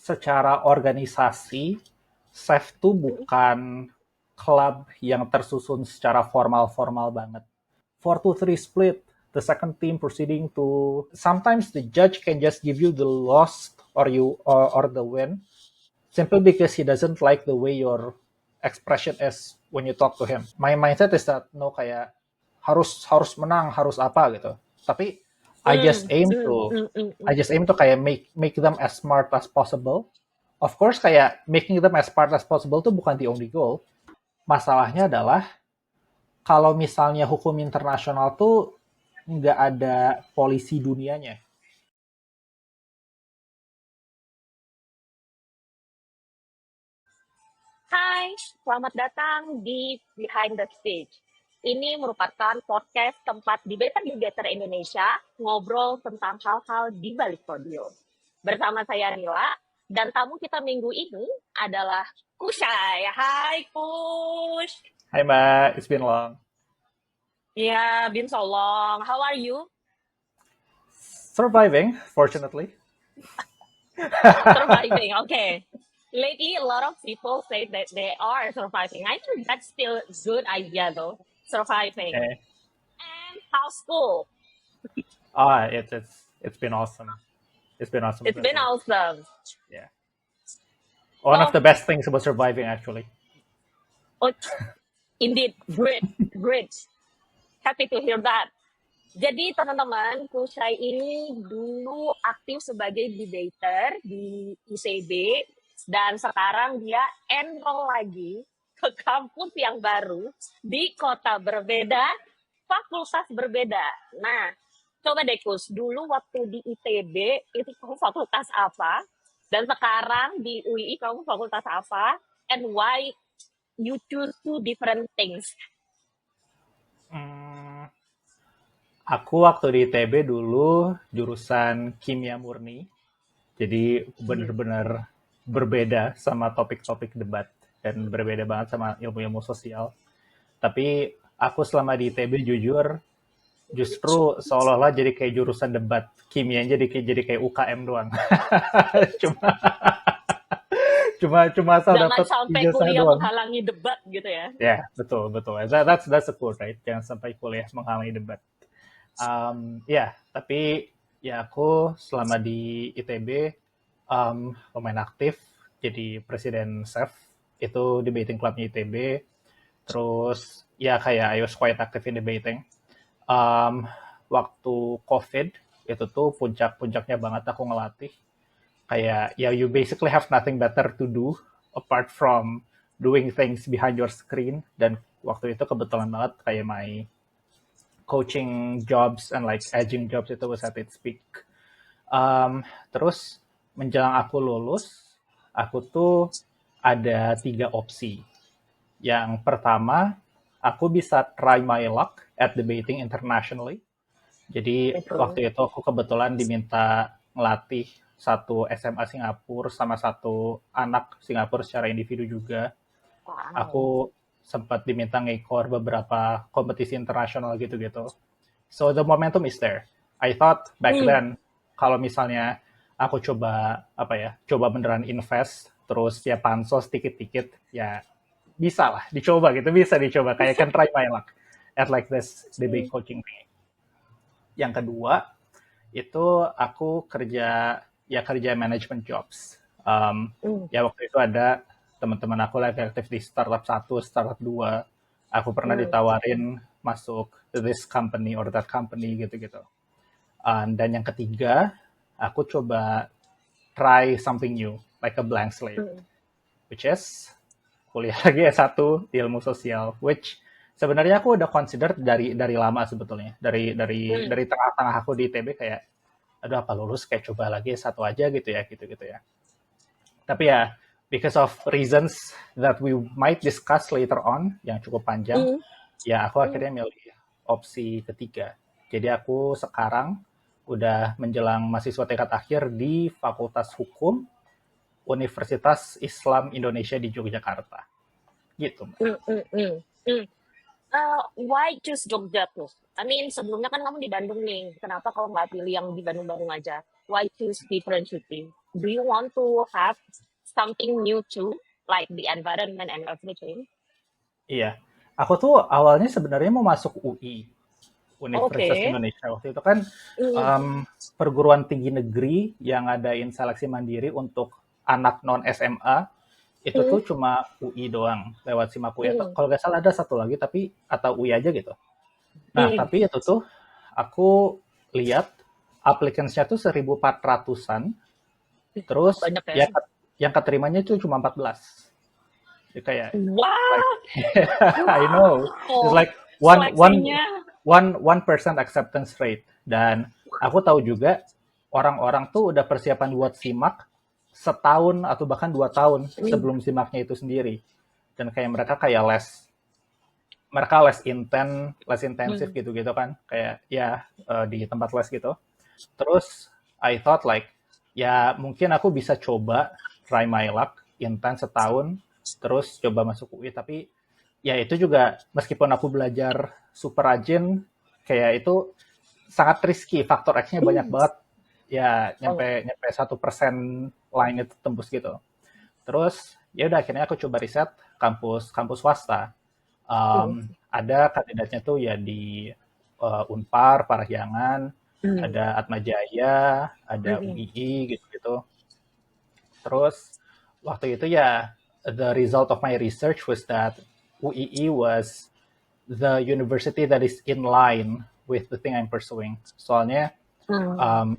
secara organisasi, SEF tuh bukan klub yang tersusun secara formal-formal banget. 4-2-3 split, the second team proceeding to, sometimes the judge can just give you the loss or the win simply because he doesn't like the way your expression is when you talk to him. My mindset is that no, kayak harus harus menang, harus apa gitu. Tapi I just Mm, aim mm, to mm, mm, I mm. just aim to kayak make them as smart as possible. Of course kayak making them as smart as possible tuh bukan the only goal. Masalahnya adalah kalau misalnya hukum internasional tuh nggak ada polisi dunianya. Hai, selamat datang di Behind the Stage. Ini merupakan podcast tempat debater-debater Indonesia ngobrol tentang hal-hal di balik podium. Bersama saya Nila, dan tamu kita minggu ini adalah Kushay. Hai Kush. Hai Mbak, it's been long. Ya, been so long. How are you? Surviving, fortunately. Surviving, okay. Lately, a lot of people say that they are surviving. I think that's still a good idea though, surviving. Eh, And how's school? it's been awesome. It's been awesome It's so been far. awesome. Yeah. One of Well, the best things about surviving actually. oh, indeed, great, great. Happy to hear that. Jadi teman-teman, Kushay ini dulu aktif sebagai debater di ICB dan sekarang dia enroll lagi ke kampus yang baru di kota berbeda, fakultas berbeda. Nah, coba deh Kus, dulu waktu di ITB itu kamu fakultas apa? Dan sekarang di UI kamu fakultas apa? And why you choose two different things? Hmm, aku waktu di ITB dulu jurusan kimia murni, jadi bener-bener berbeda sama topik-topik debat dan berbeda banget sama ilmu-ilmu sosial. Tapi aku selama di ITB jujur justru seolah-olah jadi kayak jurusan debat kimia jadi kayak UKM doang. cuma cuma asal Jangan dapat sampai ijazah kuliah doang. menghalangi debat gitu ya. Ya, yeah, betul betul. That's the quote, right? Jangan sampai kuliah menghalangi debat. Ya, tapi ya aku selama di ITB lumayan aktif jadi presiden SEF itu debating clubnya ITB. Terus ya kayak I was quite active in debating. Um, Waktu COVID itu tuh puncak-puncaknya banget aku ngelatih. Kayak ya you basically have nothing better to do apart from doing things behind your screen. Dan waktu itu kebetulan banget kayak my coaching jobs and like edging jobs itu was at its peak. Terus menjelang aku lulus, aku tuh ada 3 opsi. Yang pertama, aku bisa try my luck at debating internationally. Jadi Betul. waktu itu aku kebetulan diminta ngelatih satu SMA Singapura sama satu anak Singapura secara individu juga. Wow. Aku sempat diminta ngekor beberapa kompetisi internasional gitu-gitu. So the momentum is there. I thought back Hmm. then kalau misalnya aku coba beneran invest terus ya pansos dikit-dikit ya bisa lah dicoba gitu, bisa dicoba kayak can try my luck at like this debate coaching thing. Yang kedua itu aku kerja management jobs. Hmm. Ya waktu itu ada teman-teman aku lagi aktif di startup satu, startup dua. Aku pernah Hmm. ditawarin masuk this company or that company gitu-gitu. Dan yang ketiga, aku coba try something new, like a blank slate, Hmm. which is kuliah lagi S1 di ilmu sosial, which sebenarnya aku udah consider dari lama sebetulnya. Hmm. Dari tengah-tengah aku di ITB kayak aduh apa lulus kayak coba lagi S1 aja gitu ya. Tapi ya because of reasons that we might discuss later on yang cukup panjang, Hmm. ya aku Hmm. akhirnya milih opsi ketiga. Jadi aku sekarang udah menjelang mahasiswa tingkat akhir di Fakultas Hukum Universitas Islam Indonesia di Yogyakarta. Gitu, Mbak. Hmm. Hmm. Hmm. Hmm. Why choose Jogja tuh? I mean, sebelumnya kan kamu di Bandung nih. Kenapa kamu nggak pilih yang di Bandung-Bandung aja? why choose different city? Do you want to have something new too, like the environment and everything? Iya. Aku tuh awalnya sebenarnya mau masuk UI, Universitas Okay. Indonesia. Waktu itu kan Mm, em, perguruan tinggi negeri yang ngadain seleksi mandiri untuk anak non SMA itu mm, tuh cuma UI doang lewat SIMAK UI. Atau mm, kalau nggak salah ada satu lagi tapi atau UI aja gitu. Nah, mm. tapi itu tuh aku lihat applicants-nya tuh 1.400-an, terus Banyak ya. ya yang keterimanya itu cuma 14. Jadi kayak like Wow, I know. It's wow, like one one seleksinya. 1% acceptance rate. Dan aku tahu juga orang-orang tuh udah persiapan buat SIMAK setahun atau bahkan 2 tahun Mm, sebelum SIMAKnya itu sendiri. Dan kayak mereka les intensif mm, gitu-gitu kan, kayak ya di tempat les gitu. Terus I thought like ya mungkin aku bisa coba try my luck intens setahun, terus coba masuk UI. Tapi ya itu juga meskipun aku belajar super rajin, kayak itu sangat risky, faktor X-nya banyak mm. banget. Ya Oh, nyampe nyampe 1% line itu tembus gitu. Terus ya udah akhirnya aku coba riset kampus kampus swasta. mm, Ada kandidatnya tuh ya di Unpar, Parahyangan, mm, ada Atmajaya, mm, ada mm, UII gitu-gitu. Terus waktu itu ya the result of my research was that UII was the university that is in line with the thing I'm pursuing. Soalnya mm, um,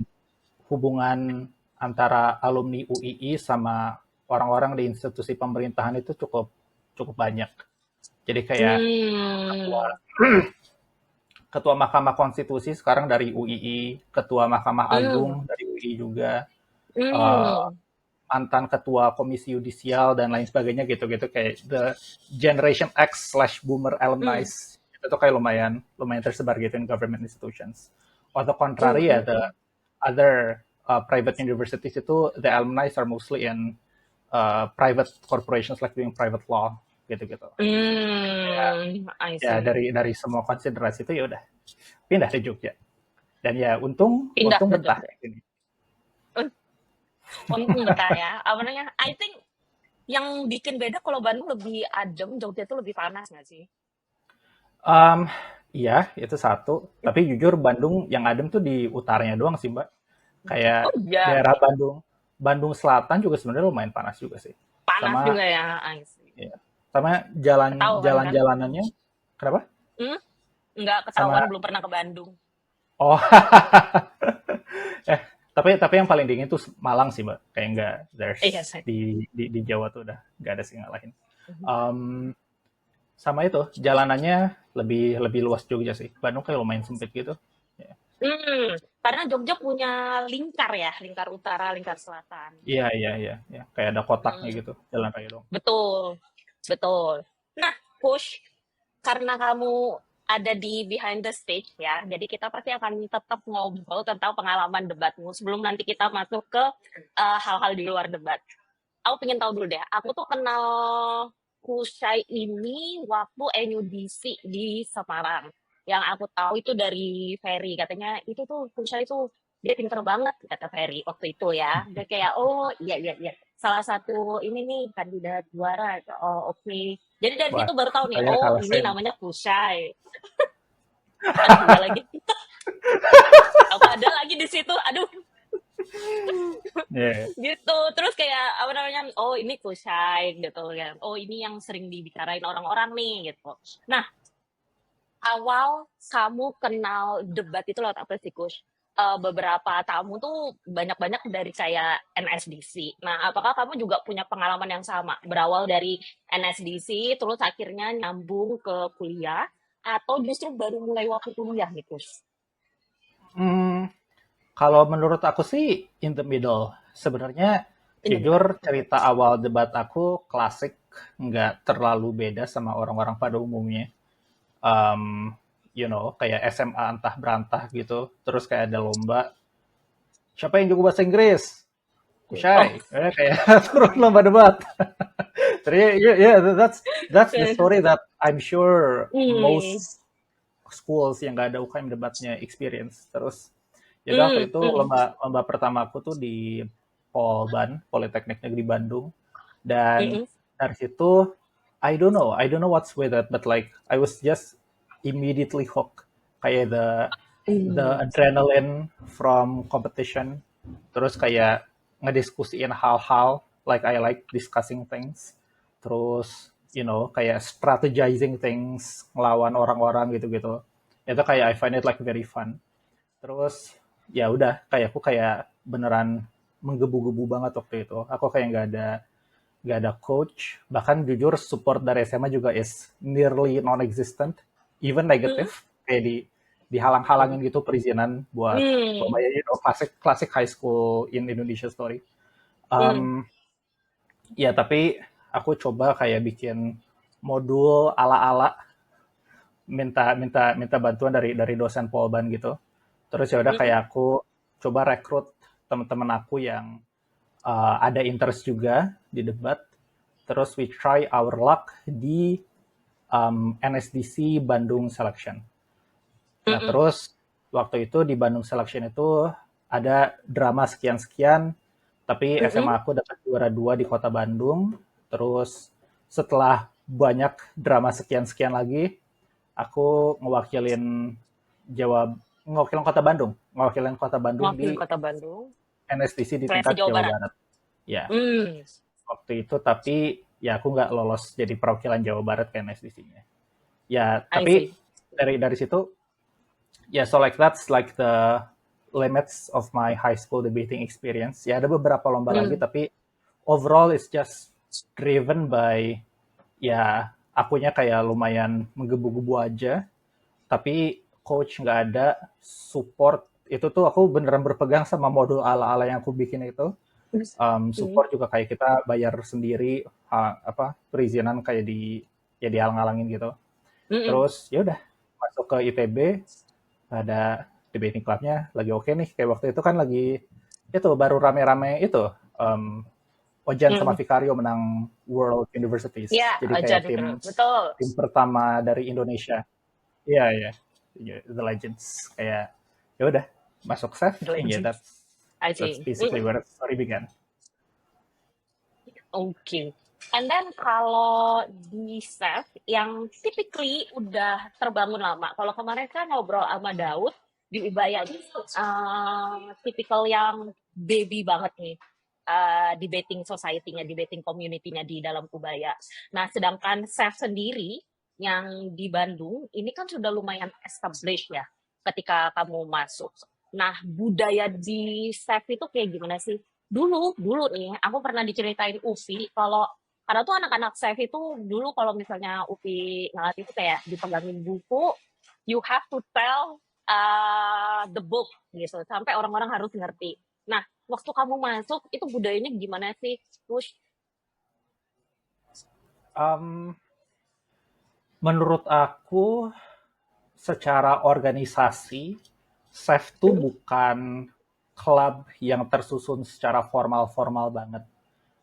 hubungan antara alumni UII sama orang-orang di institusi pemerintahan itu cukup cukup banyak. Jadi kayak ketua mm, ketua Mahkamah Konstitusi sekarang dari UII, ketua Mahkamah mm, Agung dari UII juga, eh, mm, mantan ketua Komisi Yudisial dan lain sebagainya gitu-gitu, kayak the Generation X slash Boomer alumni mm, itu tuh kayak lumayan lumayan tersebar gitu in government institutions. On the mm, contrary ya the mm, other private universities itu the alumni are mostly in private corporations like doing private law gitu-gitu. Ya, I ya see. dari semua konsiderasi itu ya udah pindah ke Jogja. Dan ya untung Pindah untung ke betah Jogja. di sini. Eh, untung betah ya. Apa namanya? I think yang bikin beda kalau Bandung lebih adem, Jogja itu lebih panas nggak sih? Um, iya, itu satu. Tapi jujur Bandung yang adem tuh di utaranya doang sih, Mbak. Kayak Oh iya, daerah Bandung, Bandung Selatan juga sebenarnya lumayan panas juga sih. panas Sama juga ya. I see. ya, sama jalan Ketahuan kan? jalan-jalanannya. Kenapa? Hmm? Nggak ketahuan, Sama belum pernah ke Bandung. oh eh tapi yang paling dingin tuh Malang sih, Mbak. Kayak enggak Iya, there's saya. di Jawa tuh udah nggak ada sih ngalahin. Um, Sama itu jalanannya lebih lebih luas Jogja sih. Bandung kayak lumayan sempit gitu. Ya. Karena Jogja punya lingkar ya, lingkar utara, lingkar selatan. Iya, iya, iya, iya. Kayak ada kotaknya Hmm, gitu, jalan raya doang. betul, betul. Nah, Push, karena kamu ada di behind the stage ya, jadi kita pasti akan tetap ngobrol tentang pengalaman debatmu sebelum nanti kita masuk ke hal-hal di luar debat. Aku pengen tahu dulu deh, aku tuh kenal Kusai ini waktu NUDC di Semarang. Yang aku tahu itu dari Ferry, katanya itu tuh Kusai tuh dia pinter banget kata Ferry waktu itu ya. Dia kayak oh iya iya iya salah satu ini nih kandidat juara. Oh oke. Jadi dari Wah, situ baru tahu nih, saya oh kalah ini sen. namanya Kusai. Aduh enggak lagi. Apa ada lagi di situ? Aduh Iya. gitu terus kayak apa namanya oh ini Kusai gitu kan oh ini yang sering dibicarain orang-orang nih gitu nah awal kamu kenal debat itu lewat apa sih Kus? Beberapa tamu tuh banyak-banyak dari kayak NSDC. Nah, apakah kamu juga punya pengalaman yang sama? Berawal dari NSDC, terus akhirnya nyambung ke kuliah, atau justru baru mulai waktu kuliah nih, Kus? Hmm, kalau menurut aku sih in the middle. Sebenarnya In the middle. jujur cerita awal debat aku klasik, nggak terlalu beda sama orang-orang pada umumnya. Um, kayak SMA antah berantah gitu. Terus kayak ada lomba, siapa yang jago bahasa Inggris? Oh, Kusyai. Kayak turun lomba debat. Jadi yeah, that's the story that I'm sure hmm, most schools yang nggak ada UKM debatnya experience. Terus Jadi waktu Mm, itu mm, lomba pertama aku tuh di Polban, Politeknik Negeri Bandung. Dan mm, dari situ, I don't know what's with it, but like I was just immediately hooked. Kayak the mm, adrenaline from competition, terus kayak ngediskusiin hal-hal, like I like discussing things, terus kayak strategizing things, ngelawan orang-orang gitu-gitu. Itu kayak I find it like very fun. Terus ya udah, kayak aku kayak beneran menggebu-gebu banget waktu itu. Aku kayak nggak ada coach, bahkan jujur support dari SMA juga is nearly non-existent, even mm, negative, kayak dihalang-halangin mm, gitu perizinan buat mm, bayar klasik high school in Indonesia story. mm, Ya tapi aku coba kayak bikin modul ala-ala, minta minta minta bantuan dari dosen Polban gitu. Terus ya udah mm, kayak aku coba rekrut teman-teman aku yang ada interest juga di debat. Terus we try our luck di NSDC Bandung Selection. Nah, mm, terus waktu itu di Bandung Selection itu ada drama sekian-sekian, tapi SMA mm, aku dapat juara 2 di kota Bandung. Terus setelah banyak drama sekian-sekian lagi, aku Jawa, ngewakilin ngewakilin kota Bandung Mewakili di Kota Bandung, NSDC di Seleksi tingkat Jawa Jawa Barat. Barat. Ya, Mm, waktu itu tapi ya aku nggak lolos jadi perwakilan Jawa Barat ke NSDC-nya. Ya, I tapi see. dari situ ya, so like that's like the limits of my high school debating experience. Ya ada beberapa lomba lagi, Mm, tapi overall it's just driven by, ya akunya kayak lumayan menggebu-gebu aja, tapi coach nggak ada, support itu tuh aku beneran berpegang sama modul ala-ala yang aku bikin itu. mm, Support juga kayak kita bayar sendiri, apa perizinan kayak ya dihalang-halangin gitu. mm, Terus ya udah masuk ke ITB, ada debating clubnya lagi oke nih, kayak waktu itu kan lagi itu baru rame-rame itu, Ojan sama mm. Vicario menang World Universities, Ya, jadi kayak jadi tim betul. tim pertama dari Indonesia. Iya iya. Yeah, The Legends, kayak ya udah masuk SEF, The and yeah, legend. I that's see. basically Mm, where the story began. oke. And then kalau di Chef yang typically udah terbangun lama. Kalau kemarin kan ngobrol sama Daud di Ubaya ini tipikal yang baby banget nih. Debating society-nya, debating community-nya di dalam Ubaya. Nah, sedangkan Chef sendiri yang di Bandung ini kan sudah lumayan established ya ketika kamu masuk. Nah, budaya di Chef itu kayak gimana sih? Dulu nih, aku pernah diceritain Ufi kalau karena tuh anak-anak chef itu dulu kalau misalnya Upi ngelatih itu kayak dipegangin buku, you have to tell the book gitu, sampai orang-orang harus ngerti. Nah, waktu kamu masuk itu budayanya gimana sih? Push. Um, Menurut aku, secara organisasi, SEF tuh Mm, bukan klub yang tersusun secara formal-formal banget.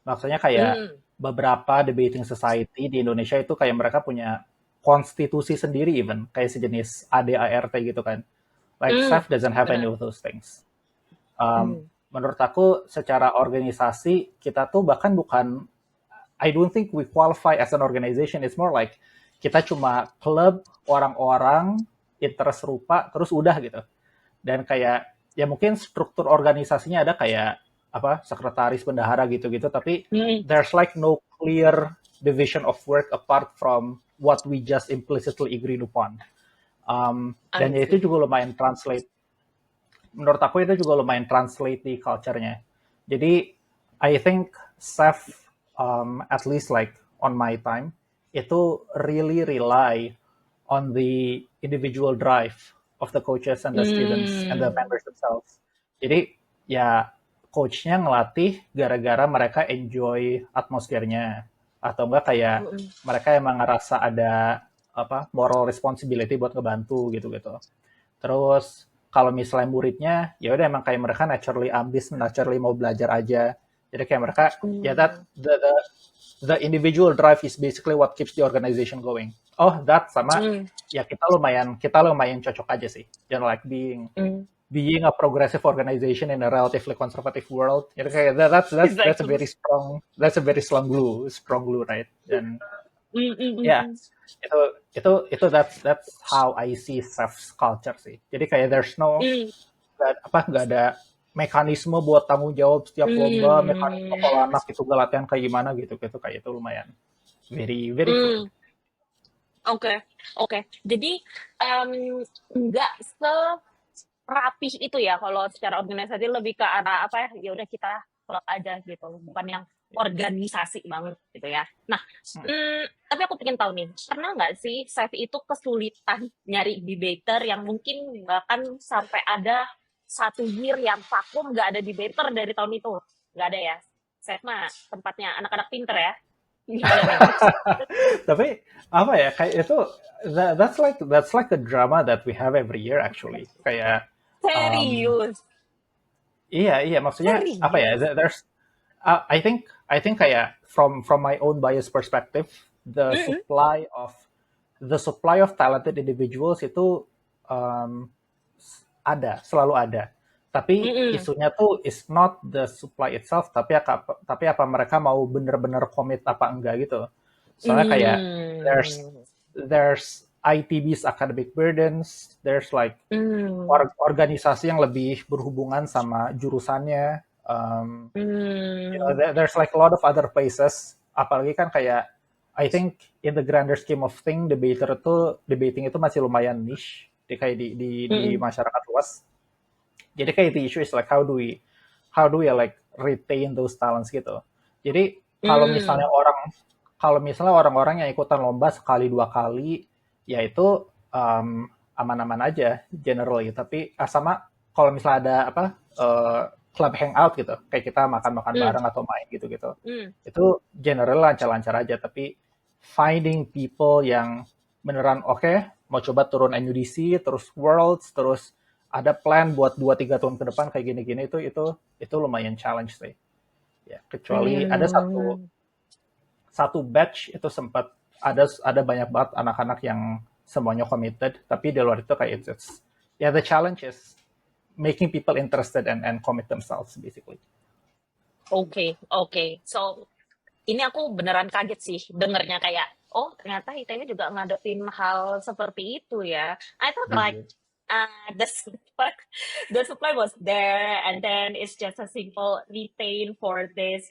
Maksudnya kayak mm, beberapa debating society di Indonesia itu kayak mereka punya konstitusi sendiri, even kayak sejenis ADART gitu kan. Like mm, SEF doesn't have any benar. of those things. Um, Mm, Menurut aku secara organisasi kita tuh bahkan bukan, I don't think we qualify as an organization. It's more like kita cuma klub orang-orang interest serupa terus udah gitu. Dan kayak ya mungkin struktur organisasinya ada kayak apa sekretaris bendahara gitu-gitu, tapi mm, there's like no clear division of work apart from what we just implicitly agreed upon. Dan I ya itu see. juga lumayan translate, menurut aku itu juga lumayan translate di culture-nya. Jadi I think Seth, at least like on my time, itu really rely on the individual drive of the coaches and the students and the Mm, members themselves. Jadi ya coachnya ngelatih gara-gara mereka enjoy atmosfernya, atau enggak kayak mm, mereka emang ngerasa ada apa moral responsibility buat ngebantu gitu-gitu. Terus kalau misalnya muridnya ya udah emang kayak mereka naturally ambis, naturally mau belajar aja. Jadi kayak mereka ya mm, the individual drive is basically what keeps the organization going. Oh, that sama mm, ya kita lumayan cocok aja sih. You know, like being mm. being a progressive organization in a relatively conservative world. Jadi kayak that's Exactly. a very strong glue, right? Dan Mm, mm, mm, ya mm. itu that's how I see Chef's culture sih. Jadi kayak there's no Mm, nggak ada mekanisme buat tanggung jawab setiap lomba, mekanisme kalau mm, anak itu gak latihan kayak gimana gitu kayak itu lumayan very fluid. mm. Oke, oke. Jadi nggak serapih itu ya kalau secara organisasi lebih ke arah apa ya? Ya udah kita klub aja gitu, bukan yang organisasi banget gitu ya. Nah, Hmm. tapi aku pengen tahu nih, pernah nggak sih Chef itu kesulitan nyari debater yang mungkin bahkan sampai ada 1 year yang vakum nggak ada debater dari tahun itu? Nggak ada ya? Chef mah tempatnya anak-anak pinter ya. Gimana nih? Tapi apa ya kayak itu that's like a drama that we have every year actually. Kayak um, Serius, iya maksudnya apa ya serius. there's I think kayak from my own bias perspective the Mm-mm, supply of talented individuals itu um, selalu ada. Tapi mm-mm, isunya tuh is not the supply itself, tapi apa mereka mau bener-bener komit apa enggak gitu. Soalnya kayak there's mm, there's ITB's academic burdens, there's like mm, organisasi yang lebih berhubungan sama jurusannya. mm, There's like a lot of other places. Apalagi kan kayak I think in the grander scheme of thing, debating itu masih lumayan niche di mm-mm, masyarakat luas. Jadi kayak the issue is like how do we like retain those talents gitu. Jadi mm, kalau misalnya orang-orang yang ikutan lomba sekali dua kali, ya itu aman-aman aja generally. Tapi sama kalau misalnya ada apa club hangout gitu, kayak kita makan-makan mm, bareng atau main gitu-gitu, mm, itu generally lancar-lancar aja. Tapi finding people yang beneran oke, mau coba turun NUDC, terus Worlds, terus ada plan buat 2-3 tahun ke depan kayak gini-gini itu lumayan challenge sih. Ya, kecuali ada mm. satu batch itu sempat ada banyak banget anak-anak yang semuanya committed, tapi di luar itu kayak yeah, the challenge is making people interested and commit themselves basically. Oke, oke. So, ini aku beneran kaget sih dengernya kayak, oh ternyata ITB juga ngadepin hal seperti itu ya. I thought like Jujur. the supply, the supply was there and then it's just a simple retain for this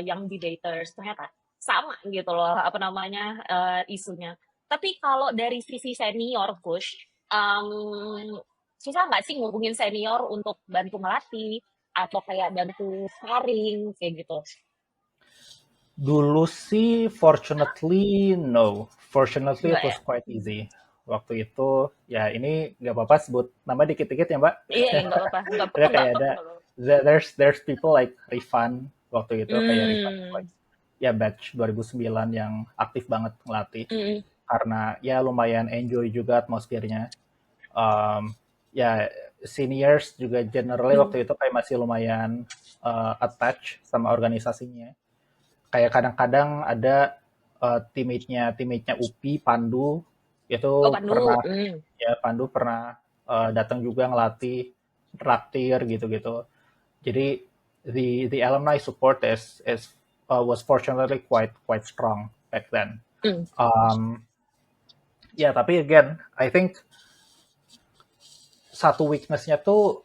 young debaters. Ternyata sama gitu loh apa namanya isunya. Tapi kalau dari sisi senior push, susah nggak sih ngubungin senior untuk bantu melatih atau kayak bantu sparring kayak gitu? Dulu sih fortunately no. Fortunately it Enggak ya? was quite easy. Waktu itu ya ini nggak apa-apa sebut nama dikit-dikit ya Mbak. Iya, ya, nggak apa-apa, nggak Ada apa-apa, nggak kayak apa-apa, ada nggak apa-apa. there's people like Rifan waktu itu kayak Rifan Hmm, like ya batch 2009 yang aktif banget ngelatih hmm, karena ya lumayan enjoy juga atmosfernya. Um, ya seniors juga generally hmm, waktu itu kayak masih lumayan attach sama organisasinya. Kayak kadang-kadang ada teammate-nya UPI Pandu itu oh Pandu, pernah ya Pandu pernah datang juga ngelatih traktir gitu-gitu. Jadi the alumni support was fortunately quite strong back then. hmm, Um, ya tapi again I think satu weaknessnya tuh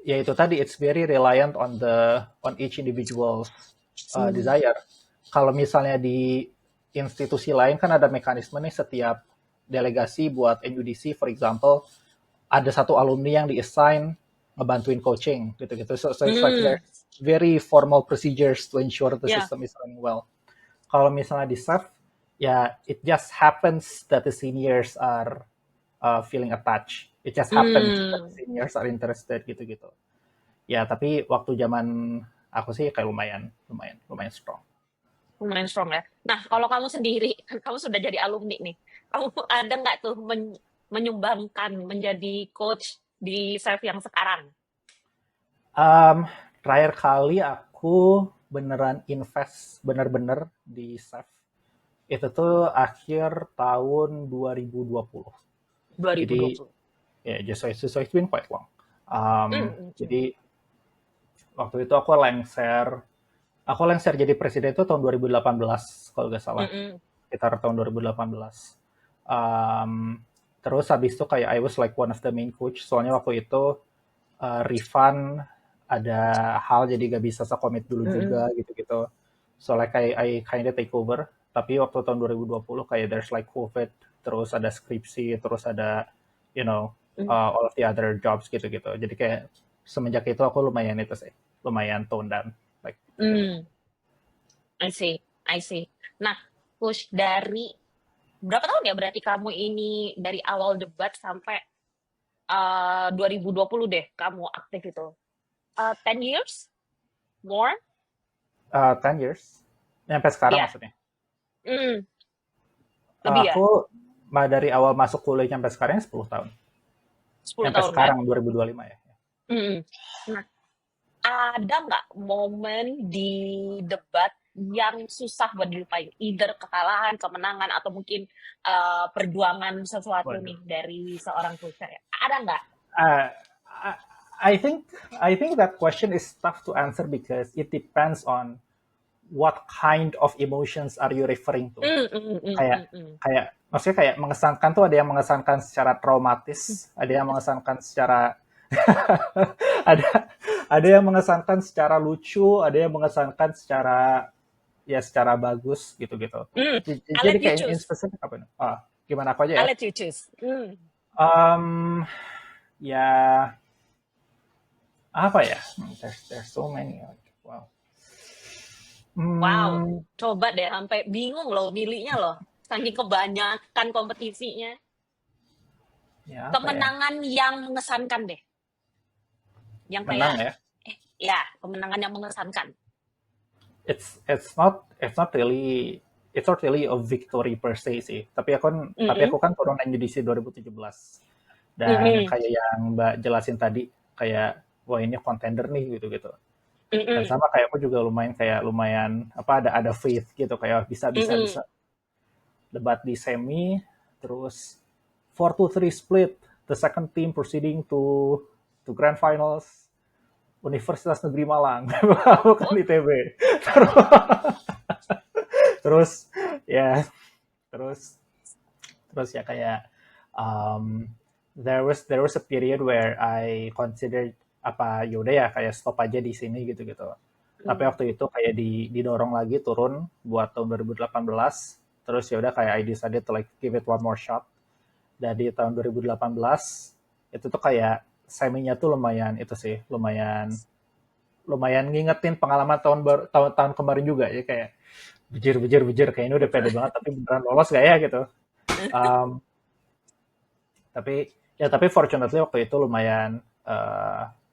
ya itu tadi it's very reliant on each individual's hmm, desire. Kalau misalnya di institusi lain kan ada mekanisme nih setiap delegasi buat NUDC for example ada satu alumni yang di-assign ngebantuin coaching gitu-gitu. So it's like hmm, there's very formal procedures to ensure the ya, system is running well. Kalau misalnya di SEF, ya it just happens that the seniors are feeling attached. It just happens that the hmm, seniors are interested gitu-gitu. Ya tapi waktu zaman aku sih kayak lumayan strong. lumayan strong ya. Nah, kalau kamu sendiri, kan kamu sudah jadi alumni nih, kamu ada nggak tuh menyumbangkan menjadi coach di SEF yang sekarang? Um, Terakhir kali aku beneran invest bener-bener di SEF itu tuh akhir tahun 2020. Jadi 2020. ya just so it's been quite long. Mm-mm. Jadi waktu itu aku lengser jadi presiden itu tahun 2018 kalau nggak salah, Mm-mm. sekitar tahun 2018. Um, Terus habis itu kayak I was like one of the main coach, soalnya waktu itu refund ada hal jadi gak bisa sekomit dulu Mm-mm. juga gitu-gitu. So like I kinda take over. Tapi waktu tahun 2020 kayak there's like COVID, terus ada skripsi, terus ada you know all of the other jobs gitu-gitu. Jadi kayak semenjak itu aku lumayan itu sih, lumayan tone down. Like Mm. I see, I see. Nah, push dari berapa tahun ya berarti kamu ini dari awal debat sampai 2020 deh kamu aktif itu? 10 years? More? 10 years, sampai sekarang Ya, maksudnya. mm, lebih ya? Aku dari awal masuk kuliah sampai sekarang 10 tahun. 10 Sampai tahun kan? sekarang 2025 ya. Mm. Nah, ada nggak momen di debat yang susah buat dilupain? Either kekalahan, kemenangan, atau mungkin perjuangan sesuatu Waduh. nih dari seorang pusher ya? Ada nggak? Uh, I I think that question is tough to answer because it depends on what kind of emotions are you referring to. Mm, mm, mm, Kayak mm, mm. kayak maksudnya kayak mengesankan tuh ada yang mengesankan secara traumatis, ada yang mengesankan secara ada ada yang mengesankan secara lucu, ada yang mengesankan secara ya secara bagus gitu-gitu. Mm, I Jadi let you kayak in choose. specific apa nih? Gimana aku aja I ya? let you choose. Mm. Um, ya apa ya? There's so many. Wow. Wow, Hmm, coba deh sampai bingung loh milihnya loh. Saking kebanyakan kompetisinya. ya apa ya? Kemenangan yang mengesankan deh. Yang kayak, Menang ya. ya, kemenangan yang mengesankan. It's not really a victory per se sih. Tapi aku Mm-mm, kan turun NUDC 2017 dan mm-mm, kayak yang Mbak jelasin tadi kayak wah ini contender nih gitu-gitu. Dan mm-mm, sama kayak aku juga lumayan apa ada faith gitu kayak bisa bisa mm-mm, bisa debat di semi terus 4-3 split, the second team proceeding to grand finals Universitas Negeri Malang bukan oh, ITB. terus terus ya terus terus ya kayak um, there was a period where I considered apa yaudah ya kayak stop aja di sini gitu-gitu. Tapi mm, waktu itu kayak didorong lagi turun buat tahun 2018. Terus ya udah kayak I decided to like give it one more shot. Dan di tahun 2018 itu tuh kayak seminya tuh lumayan itu sih, lumayan lumayan ngingetin pengalaman tahun kemarin juga ya kayak bejir bejir bejir kayak ini udah pede banget tapi beneran lolos gak ya gitu. Um, tapi fortunately waktu itu lumayan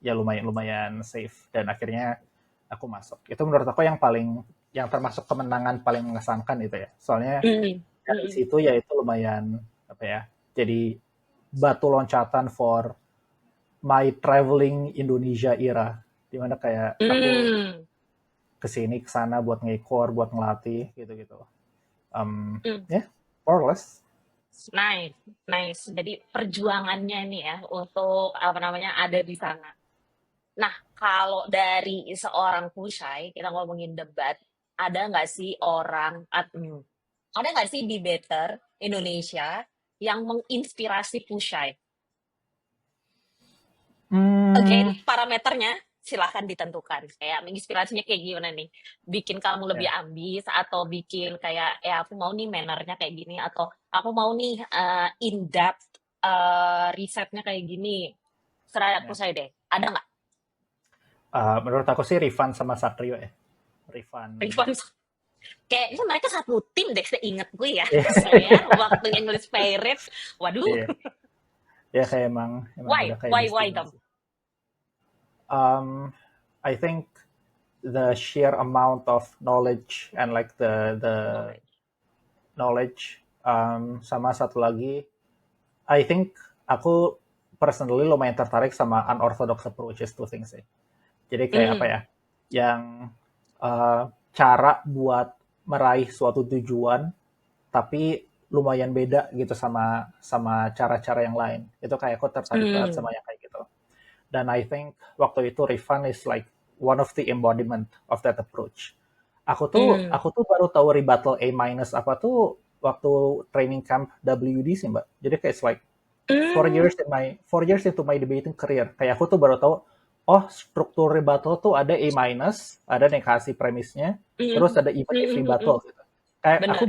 ya lumayan lumayan safe dan akhirnya aku masuk. Itu menurut aku yang termasuk kemenangan paling mengesankan itu ya. Soalnya mm, dari mm, situ ya itu lumayan apa ya? Jadi batu loncatan for my traveling Indonesia era, dimana kayak aku mm, kesini kesana buat ngekor, buat ngelatih gitu-gitu. mm. Ya, yeah, more or less. Nice, nice. Jadi perjuangannya nih ya untuk apa namanya ada di sana. Nah, kalau dari seorang Pusai, kita ngomongin debat, ada nggak sih ada nggak sih debater Indonesia yang menginspirasi Pusai? Again, Hmm, parameternya silahkan ditentukan. Kayak menginspirasinya kayak gimana nih? Bikin kamu lebih ya, ambis atau bikin kayak, aku mau nih mannernya kayak gini atau aku mau nih in-depth risetnya kayak gini. Serah ya. Pusai deh. Ada nggak? Menurut aku sih Rifan sama Satrio ya. Rifan. Kayaknya mereka satu tim deh, seingat gue ya. Iya, Saya waktu English Pirates, waduh, iya. Ya kayak emang why, udah kayak why, besti why banget them? sih. I think the sheer amount of knowledge and like the Knowledge. knowledge sama satu lagi I think aku personally lumayan tertarik sama unorthodox approaches to things sih. Jadi kayak apa Mm, ya? Yang uh, cara buat meraih suatu tujuan tapi lumayan beda gitu sama sama cara-cara yang lain. Itu kayak aku tertarik banget mm, sama yang kayak gitu. Dan I think waktu itu Rifan is like one of the embodiment of that approach. Hmm. Aku tuh baru tahu rebuttal A minus apa tuh waktu training camp WD sih Mbak. Jadi kayak it's like Hmm. 4 years into my debating career. Kayak aku tuh baru tahu, oh struktur rebuttal tuh ada A minus, ada negasi premisnya, terus Hmm. ada even if Hmm. Hmm. rebuttal gitu. Kayak Benar. aku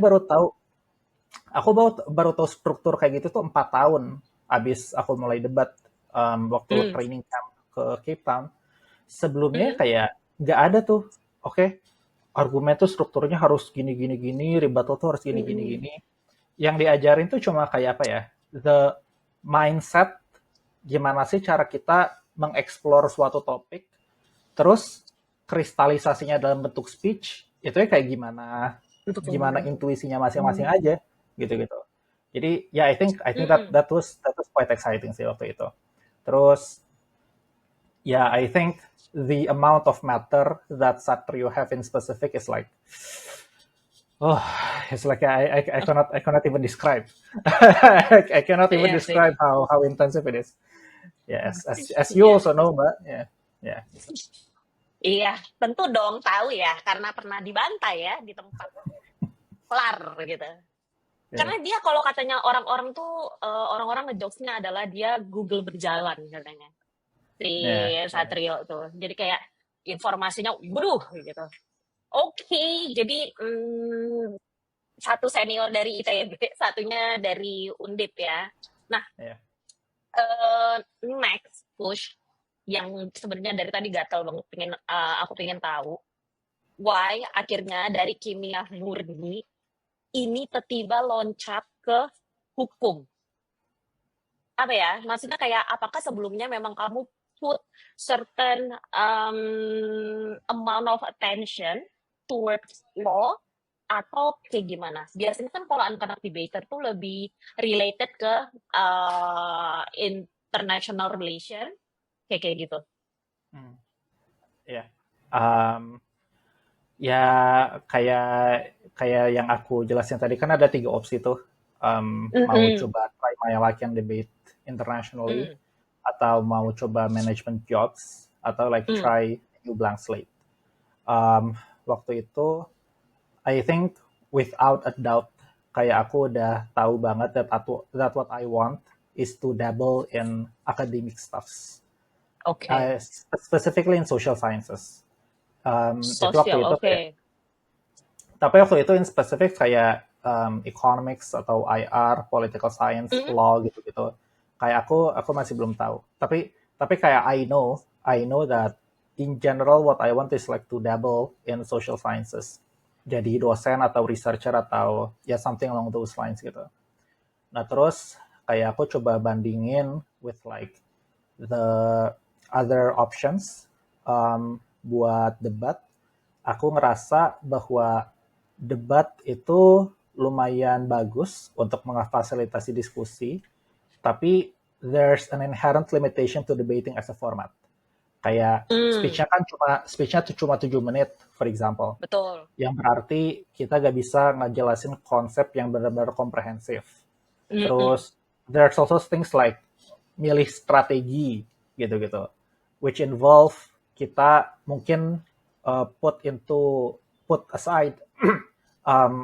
baru tahu struktur kayak gitu tuh 4 tahun abis aku mulai debat waktu Hmm. training camp ke Cape Town. Sebelumnya Hmm. kayak nggak ada tuh. Oke, argumen tuh strukturnya harus gini gini gini, rebuttal tuh harus gini gini Hmm. gini. Yang diajarin tuh cuma kayak apa ya? The mindset, gimana sih cara kita mengeksplor suatu topik, terus kristalisasinya dalam bentuk speech, itu ya kayak gimana Untuk gimana intuisinya masing-masing hmm. aja gitu-gitu. Jadi ya I think that Hmm. that was quite exciting sih waktu itu. Terus yeah, I think the amount of matter that Satrio have in specific is like, oh, it's like I cannot even describe. I cannot even Iya sih. describe how intensive it is. Yeah, as you Iya. also know, but yeah, yeah, Iya, tentu dong tahu ya karena pernah dibantai ya di tempat kelar gitu. yeah, Karena dia kalau katanya orang-orang tuh orang-orang ngejokesnya adalah dia Google berjalan katanya si yeah, yeah. Satrio tuh. Jadi kayak informasinya bruh gitu. Oke, jadi satu senior dari ITB, satunya dari Undip ya. Nah, Yeah. next push yang sebenarnya dari tadi gatel banget aku pengen tahu why akhirnya dari kimia murni ini tiba-tiba loncat ke hukum. Apa ya? Maksudnya kayak apakah sebelumnya memang kamu put certain amount of attention towards law atau kayak gimana? Biasanya kan kalau anak-anak debater tuh lebih related ke international relation kayak kayak gitu. Hmm, yeah. Um, ya kayak kayak yang aku jelasin tadi kan ada 3 opsi tuh. Mau Mm-mm. coba try my luck yang debate internationally, Mm. atau mau coba management jobs, atau like Mm. try new blank slate. Waktu itu I think without a doubt kayak aku udah tahu banget that what I want is to dabble in academic stuffs, Oke. specifically in social sciences. Itu Sosial, waktu itu oke. kayak, tapi waktu itu in specific kayak economics atau IR, political science, Mm. law gitu-gitu. Kayak aku masih belum tahu. Tapi kayak I know that in general what I want is like to dabble in social sciences. Jadi dosen atau researcher atau ya something along those lines gitu. Nah terus kayak aku coba bandingin with like the other options buat debat. Aku ngerasa bahwa debat itu lumayan bagus untuk memfasilitasi diskusi, tapi there's an inherent limitation to debating as a format. Kayak Mm. speechnya tuh cuma 7 menit, for example. Betul. Yang berarti kita gak bisa ngejelasin konsep yang benar-benar komprehensif. Mm-mm. Terus there's also things like milih strategi gitu-gitu, which involve kita mungkin put aside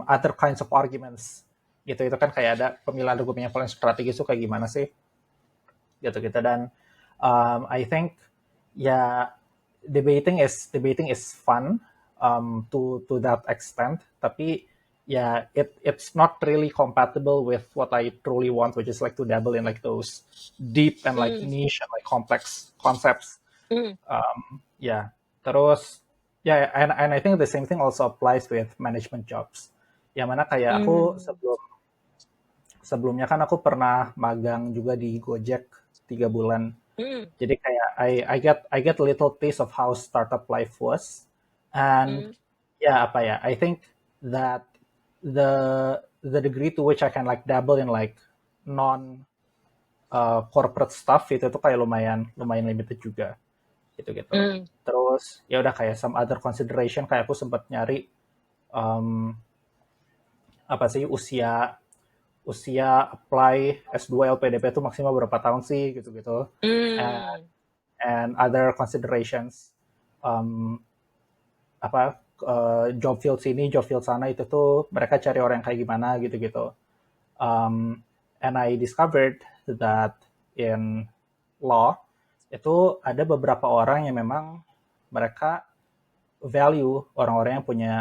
other kinds of arguments gitu. Itu kan kayak ada pemilihan argumen yang paling strategis itu kayak gimana sih gitu gitu. Dan I think ya debating is fun to that extent, tapi ya it's not really compatible with what I truly want, which is like to dabble in like those deep and like Mm. niche and like complex concepts. Mm. Ya, terus ya, and I think the same thing also applies with management jobs. Yang mana kayak aku Mm. sebelumnya kan aku pernah magang juga di Gojek 3 bulan. Mm. Jadi kayak I get a little taste of how startup life was, and Mm. ya apa ya, I think that the degree to which I can like dabble in like non corporate stuff itu tuh kayak lumayan limited juga gitu-gitu. Mm. Terus ya udah kayak some other consideration, kayak aku sempat nyari um, apa sih usia usia apply S2 LPDP itu maksimal berapa tahun sih gitu-gitu. And, Mm. and other considerations. Um, Job field sini, job field sana, itu tuh mereka cari orang yang kayak gimana gitu-gitu. And I discovered that in law itu ada beberapa orang yang memang mereka value orang-orang yang punya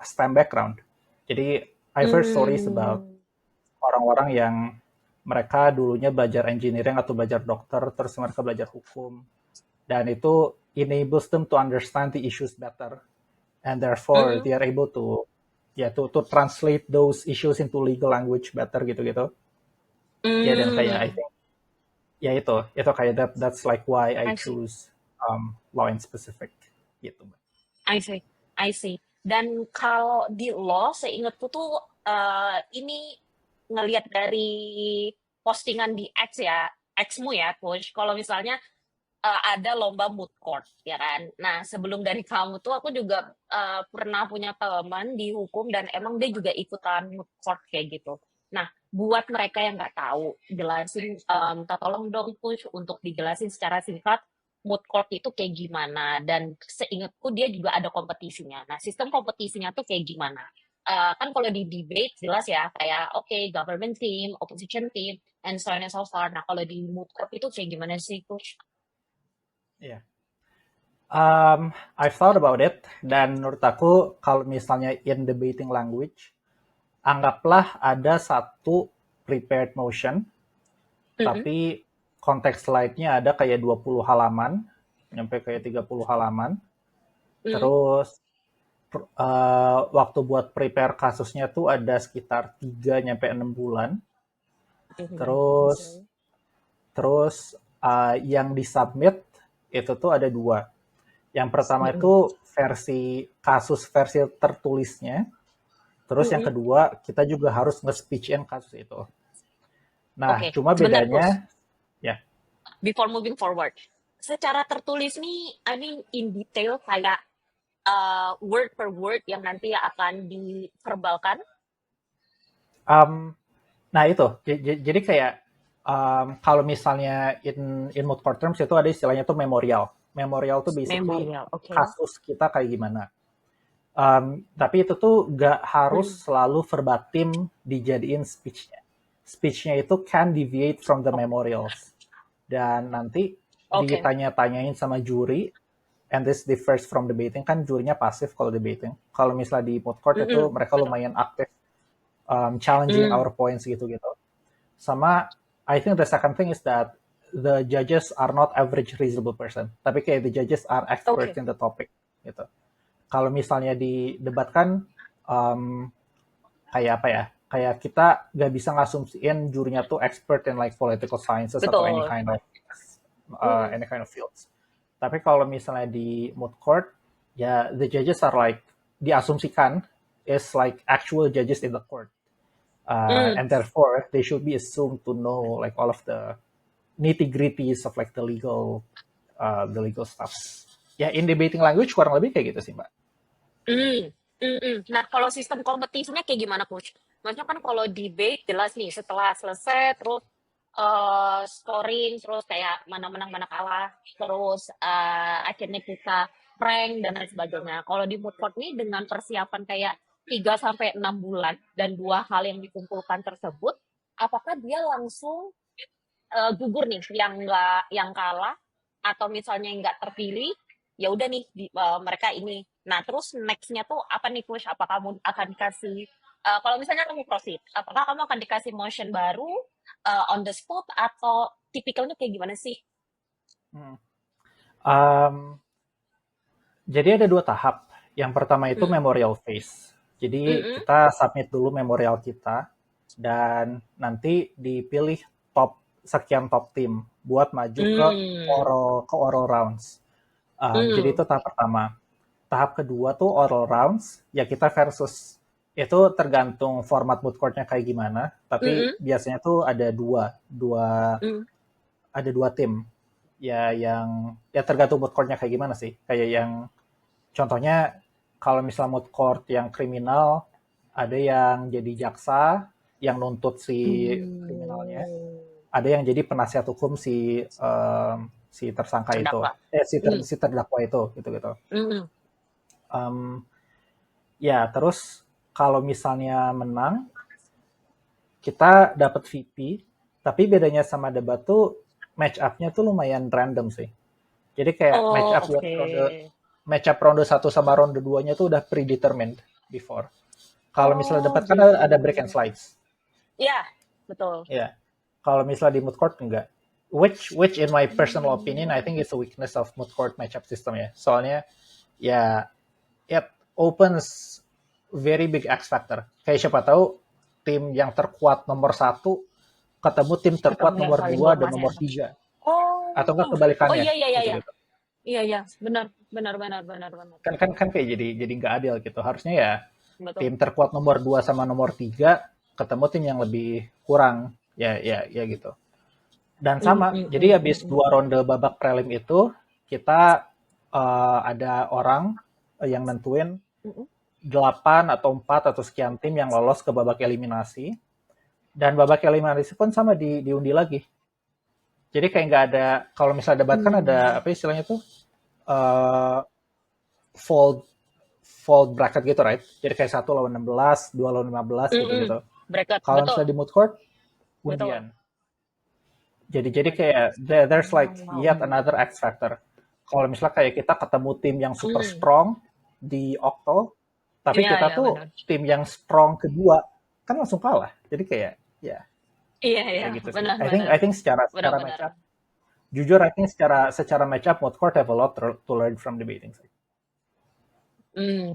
STEM background. Jadi I've heard stories about orang-orang yang mereka dulunya belajar engineering atau belajar dokter, terus mereka belajar hukum, dan itu enables them to understand the issues better, and therefore they are able to to translate those issues into legal language better gitu-gitu. Ya, dan kayak I think ya itu kayak that's like why I I see. choose law in specific gitu. I see, I see. Dan kalau di law, seingatku tuh ini ngelihat dari postingan di X ya, X-mu ya, Coach. Kalau misalnya ada lomba moot court, ya kan. Nah, sebelum dari kamu tuh aku juga pernah punya teman di hukum dan emang dia juga ikutan moot court kayak gitu. Nah, buat mereka yang nggak tahu, jelasin, tolong dong Push untuk dijelasin secara singkat moot court itu kayak gimana, dan seingatku dia juga ada kompetisinya. Nah, sistem kompetisinya tuh kayak gimana? Kan kalau di debate jelas ya, kayak oke, government team, opposition team, and so on and so forth. Nah, kalau di moot court itu kayak gimana sih, Coach? Yeah. I've thought about it, dan menurut aku kalau misalnya in debating language, anggaplah ada satu prepared motion, tapi konteks slide-nya ada kayak 20 halaman, nyampe kayak 30 halaman. Terus waktu buat prepare kasusnya tuh ada sekitar 3-6 bulan. Terus yang disubmit itu tuh ada 2. Yang pertama itu kasus versi tertulisnya. Terus yang kedua, kita juga harus nge-speech-in kasus itu. Nah, Oke, cuma sebentar, Push. bedanya, ya. Before moving forward, secara tertulis nih, I mean in detail kayak word per word yang nanti akan diverbalkan. Nah itu, jadi kayak kalau misalnya in moot court terms itu ada istilahnya tuh memorial. Memorial tuh basically Memorial, oke. kasus kita kayak gimana. Tapi itu tuh gak harus selalu verbatim dijadiin speech-nya. Speech-nya itu can deviate from the memorials. Dan nanti Oke. ditanya-tanyain sama juri, and this differs from debating, kan jurinya pasif kalau debating. Kalau misalnya di moot court itu mereka lumayan aktif, challenging our points gitu-gitu. Sama, I think the second thing is that the judges are not average reasonable person, tapi kayak the judges are experts in the topic gitu. Kalau misalnya di debat kan kayak apa ya? Kayak kita nggak bisa ngasumsiin jurinya tuh expert in like political sciences atau any Betul. kind of fields. Tapi kalau misalnya di moot court, ya the judges are like diasumsikan is like actual judges in the court. And therefore, they should be assumed to know like all of the nitty-gritties of like the legal stuff. Ya, in debating language kurang lebih kayak gitu sih, Mbak. Nah, kalau sistem kompetisinya kayak gimana, Coach? Maksudnya kan kalau debate jelas nih, setelah selesai terus scoring, terus kayak mana menang mana kalah, terus akhirnya kita rank dan lain sebagainya. Kalau di moot court nih dengan persiapan kayak 3-6 bulan dan 2 hal yang dikumpulkan tersebut, apakah dia langsung gugur nih yang kalah, atau misalnya yang nggak terpilih, ya udah nih mereka ini. Nah, terus next-nya tuh apa nih, Push? Apa kamu akan dikasih kalau misalnya kamu proceed, apakah kamu akan dikasih motion baru on the spot, atau tipikalnya kayak gimana sih? Jadi ada 2 tahap. Yang pertama itu memorial phase. Jadi kita submit dulu memorial kita, dan nanti dipilih sekian top team buat maju ke oral rounds. Jadi itu tahap pertama. Tahap kedua tuh oral rounds, ya kita versus. Itu tergantung format moot court-nya kayak gimana, tapi biasanya tuh ada dua tim. Ya yang tergantung moot court-nya kayak gimana sih. Kayak yang contohnya kalau misalnya moot court yang kriminal, ada yang jadi jaksa yang nuntut si kriminalnya. ada yang jadi penasihat hukum si tersangka itu, Terdakwa. Mm, si terdakwa itu, gitu-gitu. mm, Um, ya, terus kalau misalnya menang, kita dapat VP, tapi bedanya sama debat tuh match up-nya tuh lumayan random sih. Jadi kayak Oh, oke. match up ronde 1 sama ronde 2-nya tuh udah predetermined before. Kalau misalnya Oh, debat kan gitu. ada break and slides. Ya, betul. Ya. Kalau misalnya di moot court enggak. Which in my personal opinion I Hmm, think is a weakness of moot court matchup system ya. Soalnya ya it opens very big X factor. Kayak siapa tahu tim yang terkuat nomor 1 ketemu tim terkuat ketemu yang nomor paling 2 dan lemah ya. nomor 3 atau enggak Oh, oh kebalikannya iya iya iya iya. gitu-gitu. Iya iya, benar benar benar benar benar. Kan kayak jadi nggak adil gitu. Harusnya ya Betul. tim terkuat nomor 2 sama nomor 3 ketemu tim yang lebih kurang. Ya gitu. Dan Mm, sama, mm, mm, jadi mm, habis mm. 2 ronde babak prelim itu, kita ada orang yang nentuin Mm, mm. 8 atau 4 atau sekian tim yang lolos ke babak eliminasi. Dan babak eliminasi pun sama diundi lagi. Jadi kayak nggak ada, kalau misalnya debat kan ada, Hmm. apa istilahnya tuh, uh, fold, fold bracket gitu, right? Jadi kayak 1 lawan 16, 2 lawan 15 Mm, mm. gitu-gitu. Bracket, Kalau betul misalnya di moot court, betul. undian. Jadi Bracket. kayak there's like yet Hmm. another X factor. Kalau misalnya kayak kita ketemu tim yang super Hmm. strong di Okto, tapi Iya kita iya tuh benar. tim yang strong kedua, kan langsung kalah. Jadi kayak ya Iya iya kayak gitu sih. benar I benar think secara benar secara benar. match up, jujur I think secara match up moot court have a lot to learn from debating sih. Hmm.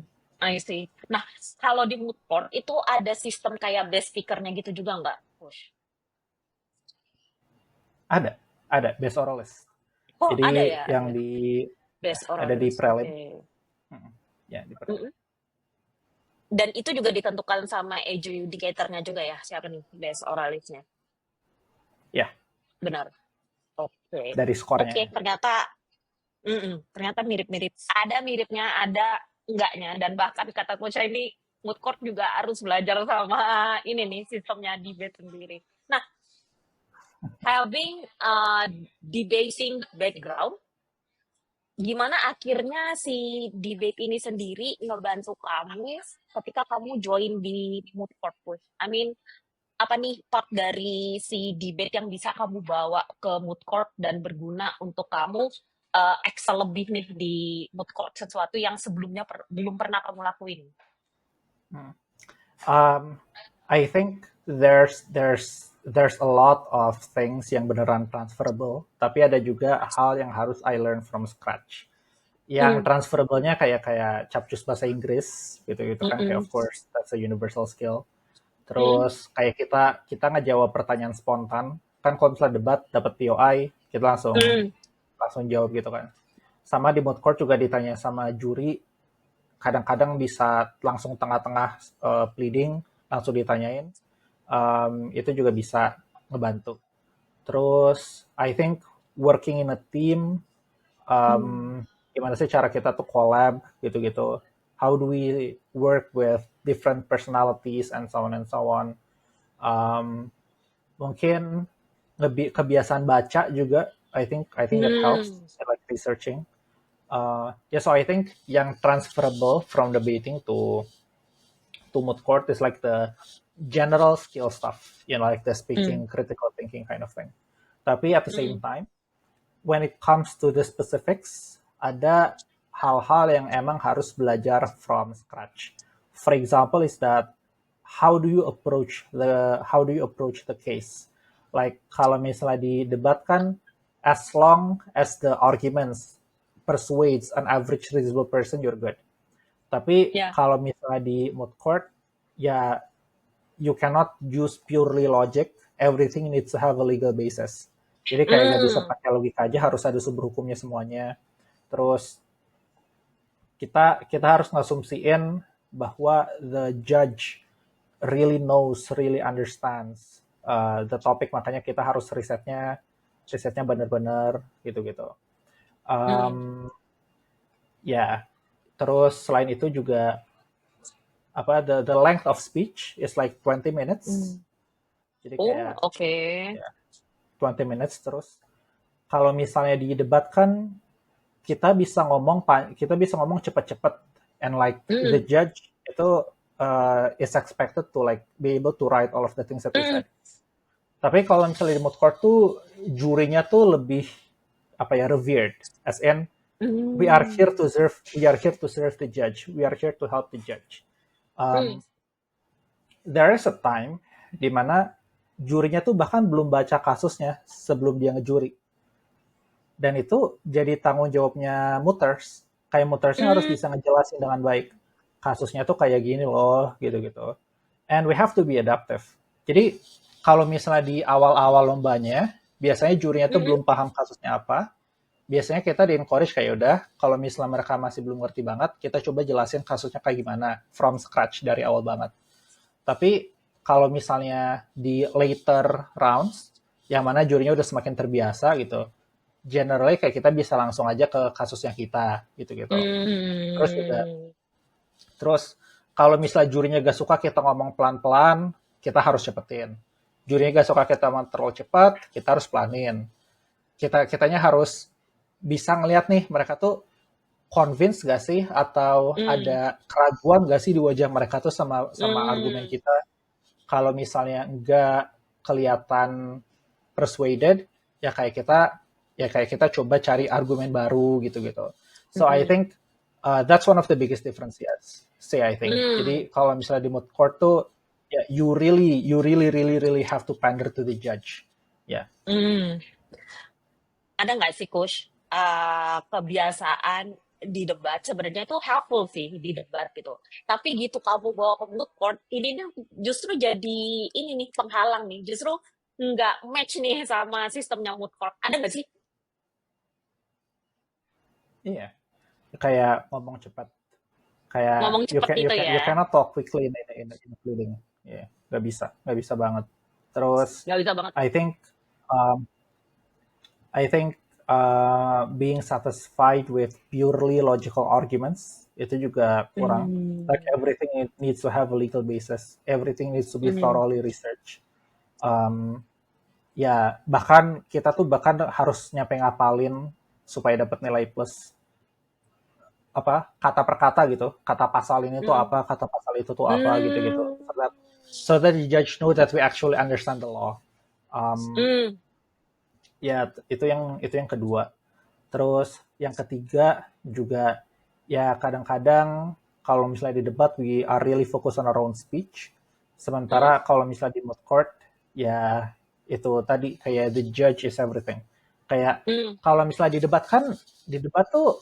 I see. Nah, kalau di mood court itu ada sistem kayak best speaker-nya gitu juga nggak? Push. Ada best oralist. Oh, ada Jadi ya, yang ada. di Best ada di oralis. prelim, Oke. ya di prelim. Mm-mm. Dan itu juga ditentukan sama adjudicator-nya juga ya, siapa nih best oralisnya? Ya, Benar. Oke. dari Oke, skornya. ternyata ternyata mirip-mirip. Ada miripnya, ada enggaknya. Dan bahkan kata Coach ini, mood court juga harus belajar sama ini nih, sistemnya debate sendiri. Nah, having debating background, gimana akhirnya si debate ini sendiri ngebantu kamu ketika kamu join di mood court, Coach? I mean, apa nih part dari si debate yang bisa kamu bawa ke mood court dan berguna untuk kamu excel lebih nih di mood court, sesuatu yang sebelumnya belum pernah kamu lakuin. Hmm. I think there's a lot of things yang beneran transferable, tapi ada juga hal yang harus I learn from scratch. Yang Mm, transferable-nya kayak capcus bahasa Inggris gitu-gitu kan, kayak mm-mm, of course that's a universal skill. mm-mm, Terus kayak kita ngejawab pertanyaan spontan, kan kalau misalnya debat dapat POI, kita langsung mm, langsung jawab gitu kan. Sama di moot court juga ditanya sama juri, kadang-kadang bisa langsung tengah-tengah pleading langsung ditanyain. Itu juga bisa ngebantu. Terus I think working in a team, mm, gimana sih cara kita tuh collab gitu-gitu. How do we work with different personalities and so on and so on. Um, Mungkin lebih kebiasaan baca juga. I think that helps. mm, I like researching. So I think yang transferable from debating to moot court is like the general skill stuff, like the mm, speaking, critical thinking kind of thing. Tapi at the same mm, time, when it comes to the specifics, ada hal-hal yang emang harus belajar from scratch. For example, is that how do you approach the case? Like kalau misalnya di debat kan, as long as the arguments persuades an average reasonable person, you're good. Tapi ya, kalau misalnya di moot court, ya you cannot use purely logic. Everything needs to have a legal basis. Jadi kayak nggak bisa mm, pakai logika aja, harus ada sumber hukumnya semuanya. Terus kita harus ngasumsiin bahwa the judge really knows, really understands the topic, makanya kita harus risetnya benar-benar gitu-gitu. mm, Um, ya, terus selain itu juga the length of speech is like 20 minutes. mm. Jadi Oh, kayak oke. ya, 20 minutes terus. Kalau misalnya di debat kan kita bisa ngomong cepat-cepat, and like the Mm, judge itu is expected to like be able to write all of the things that we mm, said. Tapi kalau misalnya di moot court tuh jurinya tuh lebih apa ya, revered, as in mm, we are here to serve the judge, we are here to help the judge. mm, Um, there is a time di mana jurinya tuh bahkan belum baca kasusnya sebelum dia ngejuri. Dan itu jadi tanggung jawabnya mutters. Kayak muttersnya harus mm, bisa ngejelasin dengan baik. Kasusnya tuh kayak gini loh, gitu-gitu. And we have to be adaptive. Jadi kalau misalnya di awal-awal lombanya, biasanya jurinya tuh mm, belum paham kasusnya apa. Biasanya kita di-encourage kayak udah, kalau misalnya mereka masih belum ngerti banget, kita coba jelasin kasusnya kayak gimana, from scratch dari awal banget. Tapi kalau misalnya di later rounds, yang mana jurinya udah semakin terbiasa gitu, generally kayak kita bisa langsung aja ke kasusnya kita gitu-gitu. Terus juga, mm. terus kalau misalnya jurinya gak suka kita ngomong pelan-pelan, kita harus cepetin. Jurinya gak suka kita ngomong terlalu cepat, kita harus pelanin. Kitanya harus bisa ngelihat nih mereka tuh convince gak sih, atau Mm, ada keraguan gak sih di wajah mereka tuh sama sama argumen mm, kita. Kalau misalnya nggak kelihatan persuaded, ya kayak kita coba cari argumen baru gitu-gitu. So I mm, think that's one of the biggest difference, yes. Say I think. mm, Jadi kalau misalnya di moot court tuh, ya you really have to pander to the judge. Ya. mm. Ada nggak sih, Coach, kebiasaan di debat sebenarnya itu helpful sih di debat gitu. Tapi gitu kamu bawa ke moot court, ini nih justru jadi ini nih penghalang nih. Justru nggak match nih sama sistemnya moot court. Ada nggak sih? Iya. Kayak ngomong cepat. Kayak Ngomong cepet itu you ya, cannot talk quickly in a pleading. Yeah, nggak bisa banget. Terus nggak bisa banget. I think um, I think being satisfied with purely logical arguments itu juga kurang. Like Hmm, everything it needs to have a legal basis. Everything needs to be hmm, thoroughly researched. Um, ya bahkan kita tuh bahkan harus nyampe ngapalin supaya dapat nilai plus, apa, kata per kata gitu. Kata pasal ini tuh hmm, apa, kata pasal itu tuh apa, gitu-gitu. hmm, So that the judge know that we actually understand the law. Um, hmm, ya itu yang kedua. Terus yang ketiga juga, ya kadang-kadang kalau misalnya di debat we are really focused on our own speech. hmm, Sementara kalau misalnya di moot court, ya itu tadi kayak the judge is everything. Kayak hmm. kalau misalnya di debat tuh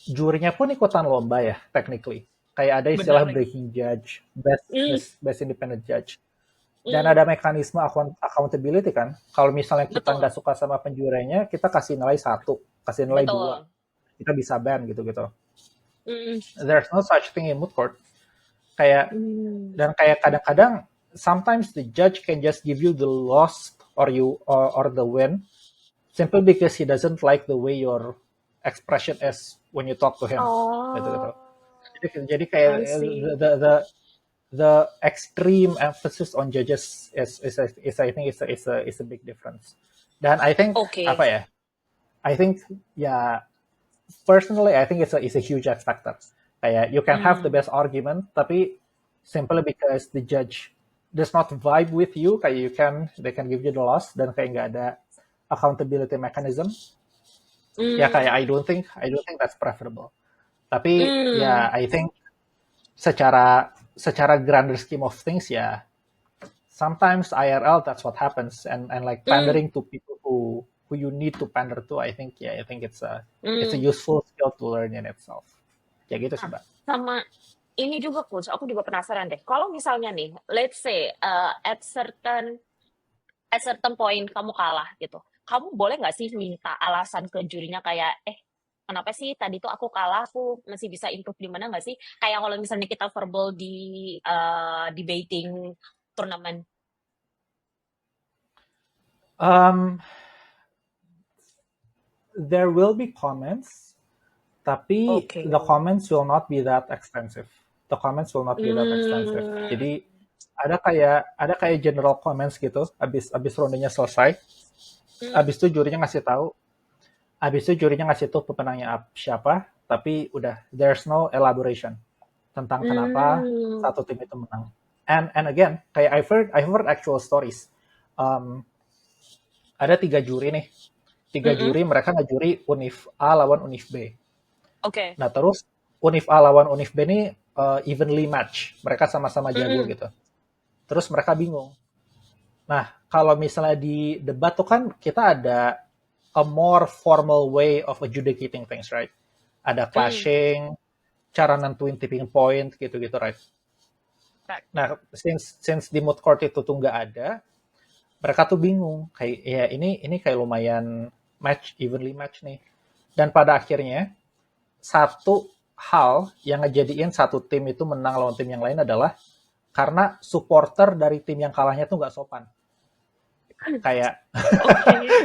jurinya pun ikutan lomba ya technically. Kayak ada Benar istilah lagi. breaking judge, best Hmm, best best independent judge. Dan hmm, ada mekanisme accountability kan. Kalau misalnya kita betul, nggak suka sama penjurinya, kita kasih nilai 1, kasih nilai 2, betul. kita bisa ban gitu-gitu. Hmm, There's no such thing in moot court. Kayak hmm, dan kayak kadang-kadang sometimes the judge can just give you the loss or the win simply because he doesn't like the way your expression is when you talk to him. Gitu-gitu. oh, Jadi kayak I see. the extreme emphasis on judges is I think is a big difference. Dan I think Oke. apa ya? I think ya personally I think it's a huge X factor. Kayak you can have the Hmm, best argument tapi simply because the judge does not vibe with you, kayak they can give you the loss, dan kayak nggak ada accountability mechanism. Ya hmm, kayak I don't think that's preferable. Tapi hmm, ya I think secara grander scheme of things, ya sometimes IRL that's what happens, and like hmm, pandering to people who you need to pander to, I think it's a hmm. useful skill to learn in itself. Ya gitu sih, Nah, Mbak. sama ini juga coach, aku juga penasaran deh. Kalau misalnya nih, let's say at certain point kamu kalah gitu. Kamu boleh nggak sih minta alasan ke jurinya kayak, kenapa sih tadi tuh aku kalah, aku masih bisa improve di mana nggak sih? Kayak kalau misalnya kita verbal di debating turnamen. Um, there will be comments, tapi Oke. the comments will not be that extensive. The comments will not be that extensive. Hmm, Jadi ada kayak general comments gitu abis rondenya selesai. Hmm. Abis itu jurinya ngasih tahu, abis itu jurinya ngasih tahu pemenangnya siapa, tapi udah there's no elaboration tentang kenapa Hmm. satu tim itu menang. And again, kayak I've heard actual stories. Um, ada 3 juri nih, tiga Mm-mm. juri mereka ngejuri Univ A lawan Univ B. Oke. Nah terus Univ A lawan Univ B ini evenly match, mereka sama-sama jago Mm-mm. gitu. Terus mereka bingung. Nah kalau misalnya di debat tuh kan kita ada a more formal way of adjudicating things, right? Ada Mm. clashing, cara nentuin tipping point gitu-gitu, right? Right. Nah, since di moot court itu tuh nggak ada, mereka tuh bingung. Kayak ya ini kayak lumayan match, evenly match nih. Dan pada akhirnya satu hal yang ngejadiin satu tim itu menang lawan tim yang lain adalah karena supporter dari tim yang kalahnya tuh nggak sopan. Kayak Oke.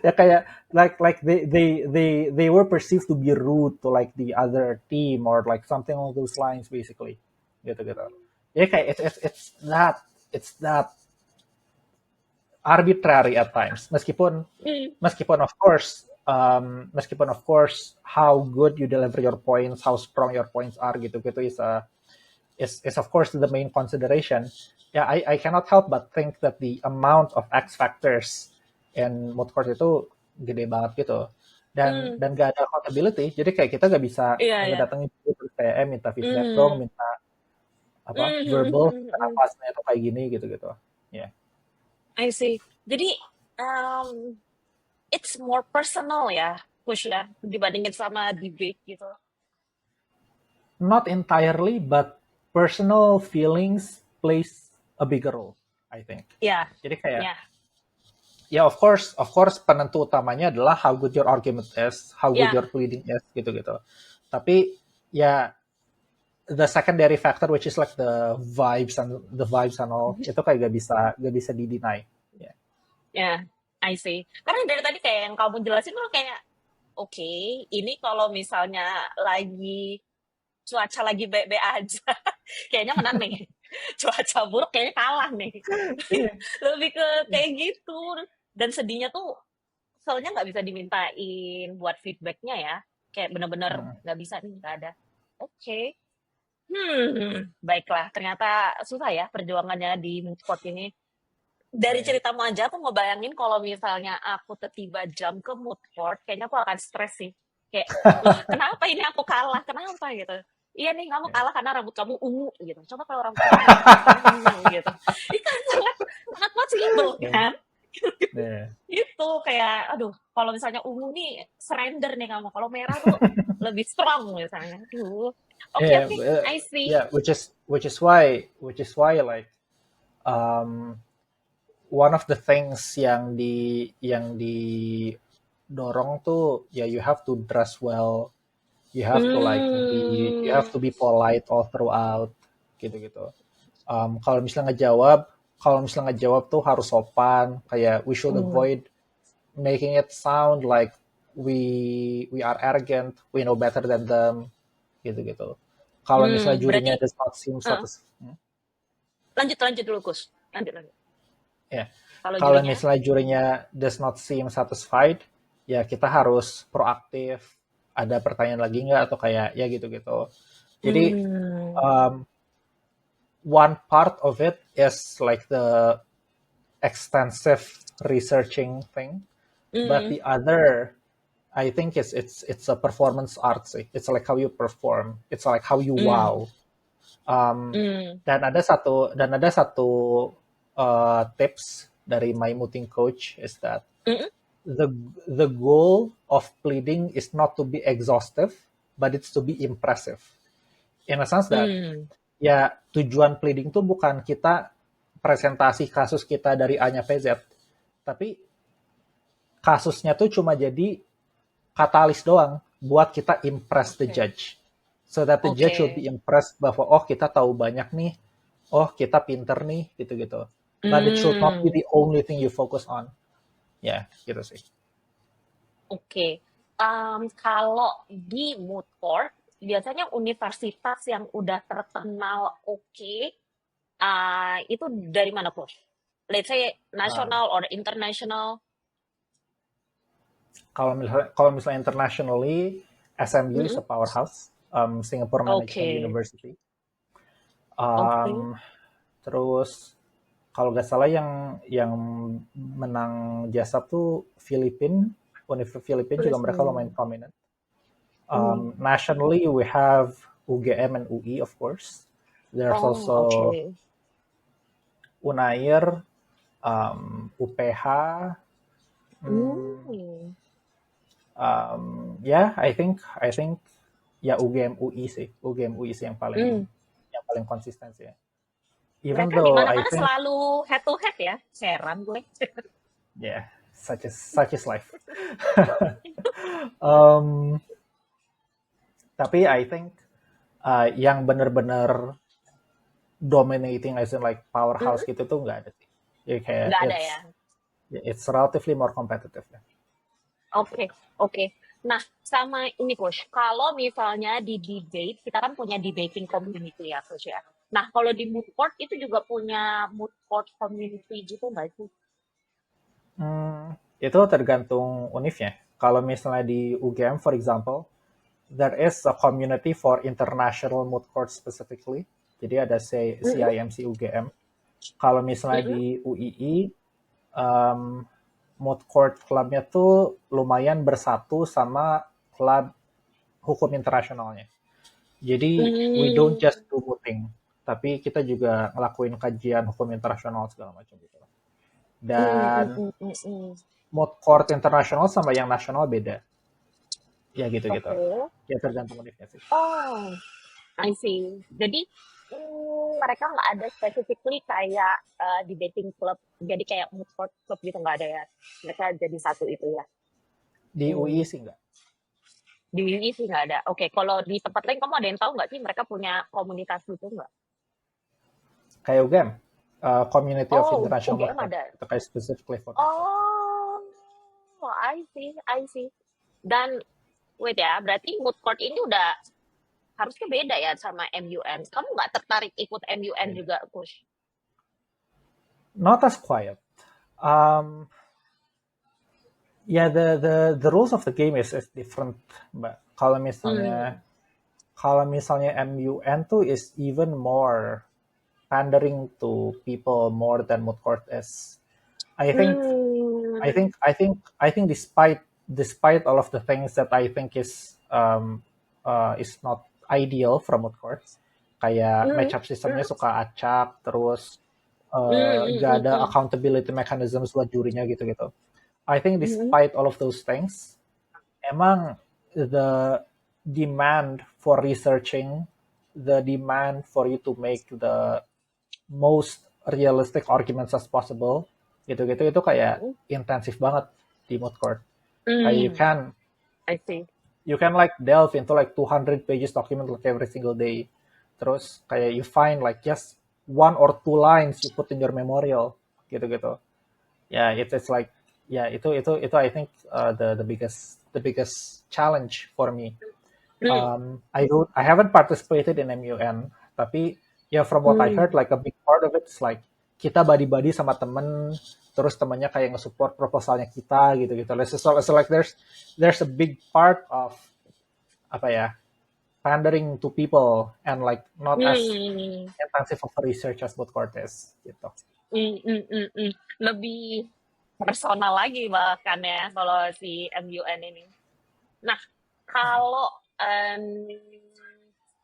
ya kayak like they were perceived to be rude to like the other team or like something along those lines basically gitu gitu. Ya kayak it's that arbitrary at times. Mm. Meskipun of course how good you deliver your points, how strong your points are gitu-gitu is of course the main consideration. Yeah, I cannot help but think that the amount of X factors in moot court itu gede banget gitu. Dan Mm. gak ada accountability, jadi kayak kita gak bisa Iya, iya. ngedatengin terus kayak minta feedback dong, Mm. minta apa verbal Mm. kenapa hasilnya tuh kayak gini gitu-gitu. Ya. Yeah. I see. Jadi, it's more personal ya, push ya, dibandingin sama debate gitu. Not entirely, but personal feelings plays a bigger role, I think. Ya, Jadi kayak, ya, ya of course penentu utamanya adalah how good your argument is, how good ya. your pleading is, gitu-gitu. Tapi ya the secondary factor, which is like the vibes and all, itu kayak gak bisa di-deny. Yeah. Ya, I see. Karena dari tadi kayak yang kamu jelasin tuh kayak, oke, ini kalau misalnya lagi cuaca lagi baik-baik aja, kayaknya menang nih. Cuaca buruk kayaknya kalah nih. Iya. Lebih ke kayak gitu. Dan sedihnya tuh, soalnya nggak bisa dimintain buat feedbacknya ya. Kayak bener-bener Hmm. nggak bisa nih, nggak ada. Oke. Baiklah. Ternyata susah ya perjuangannya di sport ini. Dari Yeah. ceritamu aja aku ngebayangin kalau misalnya aku tiba jam ke mood court, kayaknya aku akan stres sih. Kayak, lah kenapa ini aku kalah? Kenapa gitu? Iya nih kamu Yeah. kalah karena rambut kamu ungu gitu. Coba kalau rambut kamu merah, kamu menang gitu. Itu kan sangat sangat possible Yeah. kan? Yeah. Itu kayak, aduh, kalau misalnya ungu nih surrender nih kamu. Kalau merah tuh lebih strong misalnya. Aduh. Oke, Yeah, oke, I see. yeah, which is why like um, one of the things yang didorong tuh ya you have to dress well, you Hmm. have to be polite all throughout gitu-gitu. Kalau misalnya ngejawab tuh harus sopan, kayak we should Hmm. avoid making it sound like we are arrogant, we know better than them gitu-gitu. Kalau misalnya Berarti, jurinya does not seem eh, satis, lanjut lanjut dulu Kus. Lanjut lanjut. ya, Kalau kalau jurinya, misalnya jurinya does not seem satisfied, ya kita harus proaktif. Ada pertanyaan lagi nggak atau kayak ya gitu-gitu. Jadi hmm, um, one part of it is like the extensive researching thing, but mm, the other I think it's a performance art sih. It's like how you perform. It's like how you mm, wow. Um, mm, dan ada satu tips dari my mooting coach is that mm, the the goal of pleading is not to be exhaustive, but it's to be impressive. In a sense that mm. ya tujuan pleading tuh bukan kita presentasi kasus kita dari A nya P Z, tapi kasusnya tuh cuma jadi katalis doang buat kita impress the Oke, judge. So that the judge will oke. be impressed bahwa oh kita tahu banyak nih, oh kita pinter nih gitu-gitu. But it should not be Hmm, the only thing you focus on. Ya, gitu sih. oke. Kalau di mood court, biasanya universitas yang udah terkenal oke, itu dari mana Kus? Let's say Uh, national or international. Kalau misalnya internationally, SMU is Mm-mm. a powerhouse, Singapore Management Oke, University. oke. Um, Terus kalau nggak salah yang menang jasa tuh Universitas Filipin juga mereka lumayan Mm-mm. prominent. Mm. Nationally, we have UGM and UI, of course. There's Oh, also oke. Unair, UPH. mm, Mm. yeah, I think ya UGM UI sih, UGM UI sih Mm. yang paling konsisten sih. Even Mereka di though I mana-mana think selalu head to head ya. Heran gue. yeah, such is life. um, tapi I think yang bener-bener dominating as in like powerhouse Mm-mm. gitu tuh nggak ada sih. Jadi kayak Nggak ada it's ya. it's relatively more competitive ya. Oke, oke. Nah, sama ini Coach, kalau misalnya di debate, kita kan punya debating community ya Coach ya. Nah, kalau di moot court itu juga punya moot court community gitu nggak sih? Itu tergantung univnya. Kalau misalnya di UGM, for example, there is a community for international moot court specifically. Jadi ada Mm-mm, CIMC UGM. Kalau misalnya mm-mm, di UII, um, moot court clubnya tuh lumayan bersatu sama klub hukum internasionalnya. Jadi we don't mm, just do mooting, tapi kita juga ngelakuin kajian hukum internasional segala macam gitu. mm, mm, Dan mm, mm, mm. moot court internasional sama yang nasional beda. Ya gitu-gitu. Oke. Ya tergantung univnya sih. Oh, I see. Jadi mereka nggak ada specifically kayak debating club, jadi kayak moot court club gitu nggak ada ya. Mereka jadi satu itu ya. Di UI Hmm. sih enggak. Di UI sih nggak ada. Oke, kalau di tempat lain kamu ada yang tahu nggak sih mereka punya komunitas gitu nggak? Kayak UGM, Community of Oh, International Moot UGM Court. ada. Itu kayak specifically for moot court. Oh, I see, I see. Dan wait ya, berarti moot court ini udah harusnya beda ya sama MUN. Kamu nggak tertarik ikut MUN Beda. juga, Push? Not as quiet. Um, the rules of the game is different, Mbak. Hmm. Kalau misalnya MUN tuh is even more pandering to people more than moot court is. I think Hmm. I think despite all of the things that I think is not ideal from moot court, kayak Hmm. matchup sistemnya suka acak, terus Hmm. gak Hmm. ada Hmm. accountability mechanisms buat jurinya gitu-gitu. I think Hmm. despite all of those things, emang the demand for researching, the demand for you to make the most realistic arguments as possible, gitu-gitu itu kayak Hmm. intensif banget di moot court. Kayak Hmm. I see. you can like delve into like 200 pages document like every single day. Terus kayak you find like just one or two lines you put in your memorial, gitu-gitu. Yeah, it's like yeah itu I think the biggest challenge for me. Hmm. I haven't participated in MUN, tapi ya from what I Hmm. heard, like a big part of it is like kita buddy-buddy sama temen, terus temennya kayak nge-support proposalnya kita gitu-gitu. So like there's a big part of apa ya pandering to people and like not as Hmm. intensive of a research as both Cortez gitu. Hmm. Hmm. Hmm. Hmm. Lebih personal lagi bahkan ya kalau si MUN ini. Nah, kalau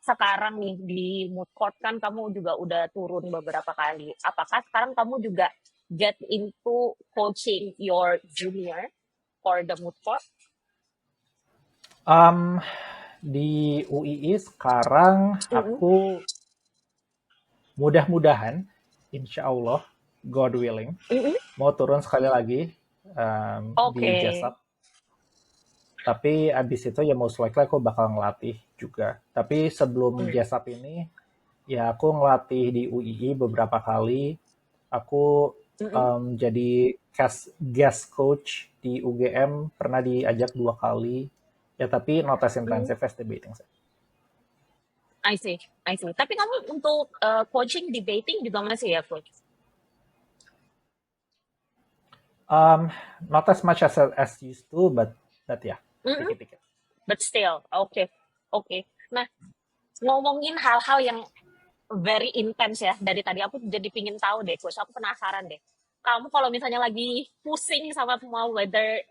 sekarang nih di mood court kan kamu juga udah turun beberapa kali. Apakah sekarang kamu juga get into coaching your junior for the mood court? Um, di UII sekarang Mm-mm. aku mudah-mudahan, insya Allah, God willing, Mm-mm. mau turun sekali lagi di Oke. Jasab. Tapi abis itu ya most likely aku bakal ngelatih juga. Tapi sebelum Mm. Jasab ini, ya aku ngelatih di UII beberapa kali. Aku Mm-mm. jadi guest coach di UGM, pernah diajak 2 kali. Ya tapi not as Mm. intensive as debating. I see, I see. Tapi kamu untuk coaching debating juga masih ya, coach? Um, Not as much as used to, but But ya, Mm-mm. dikit-dikit. But still, oke, oke. Nah, ngomongin hal-hal yang very intense ya. Dari tadi aku jadi pingin tahu deh, coach. Aku penasaran deh. Kamu kalau misalnya lagi pusing sama semua, whether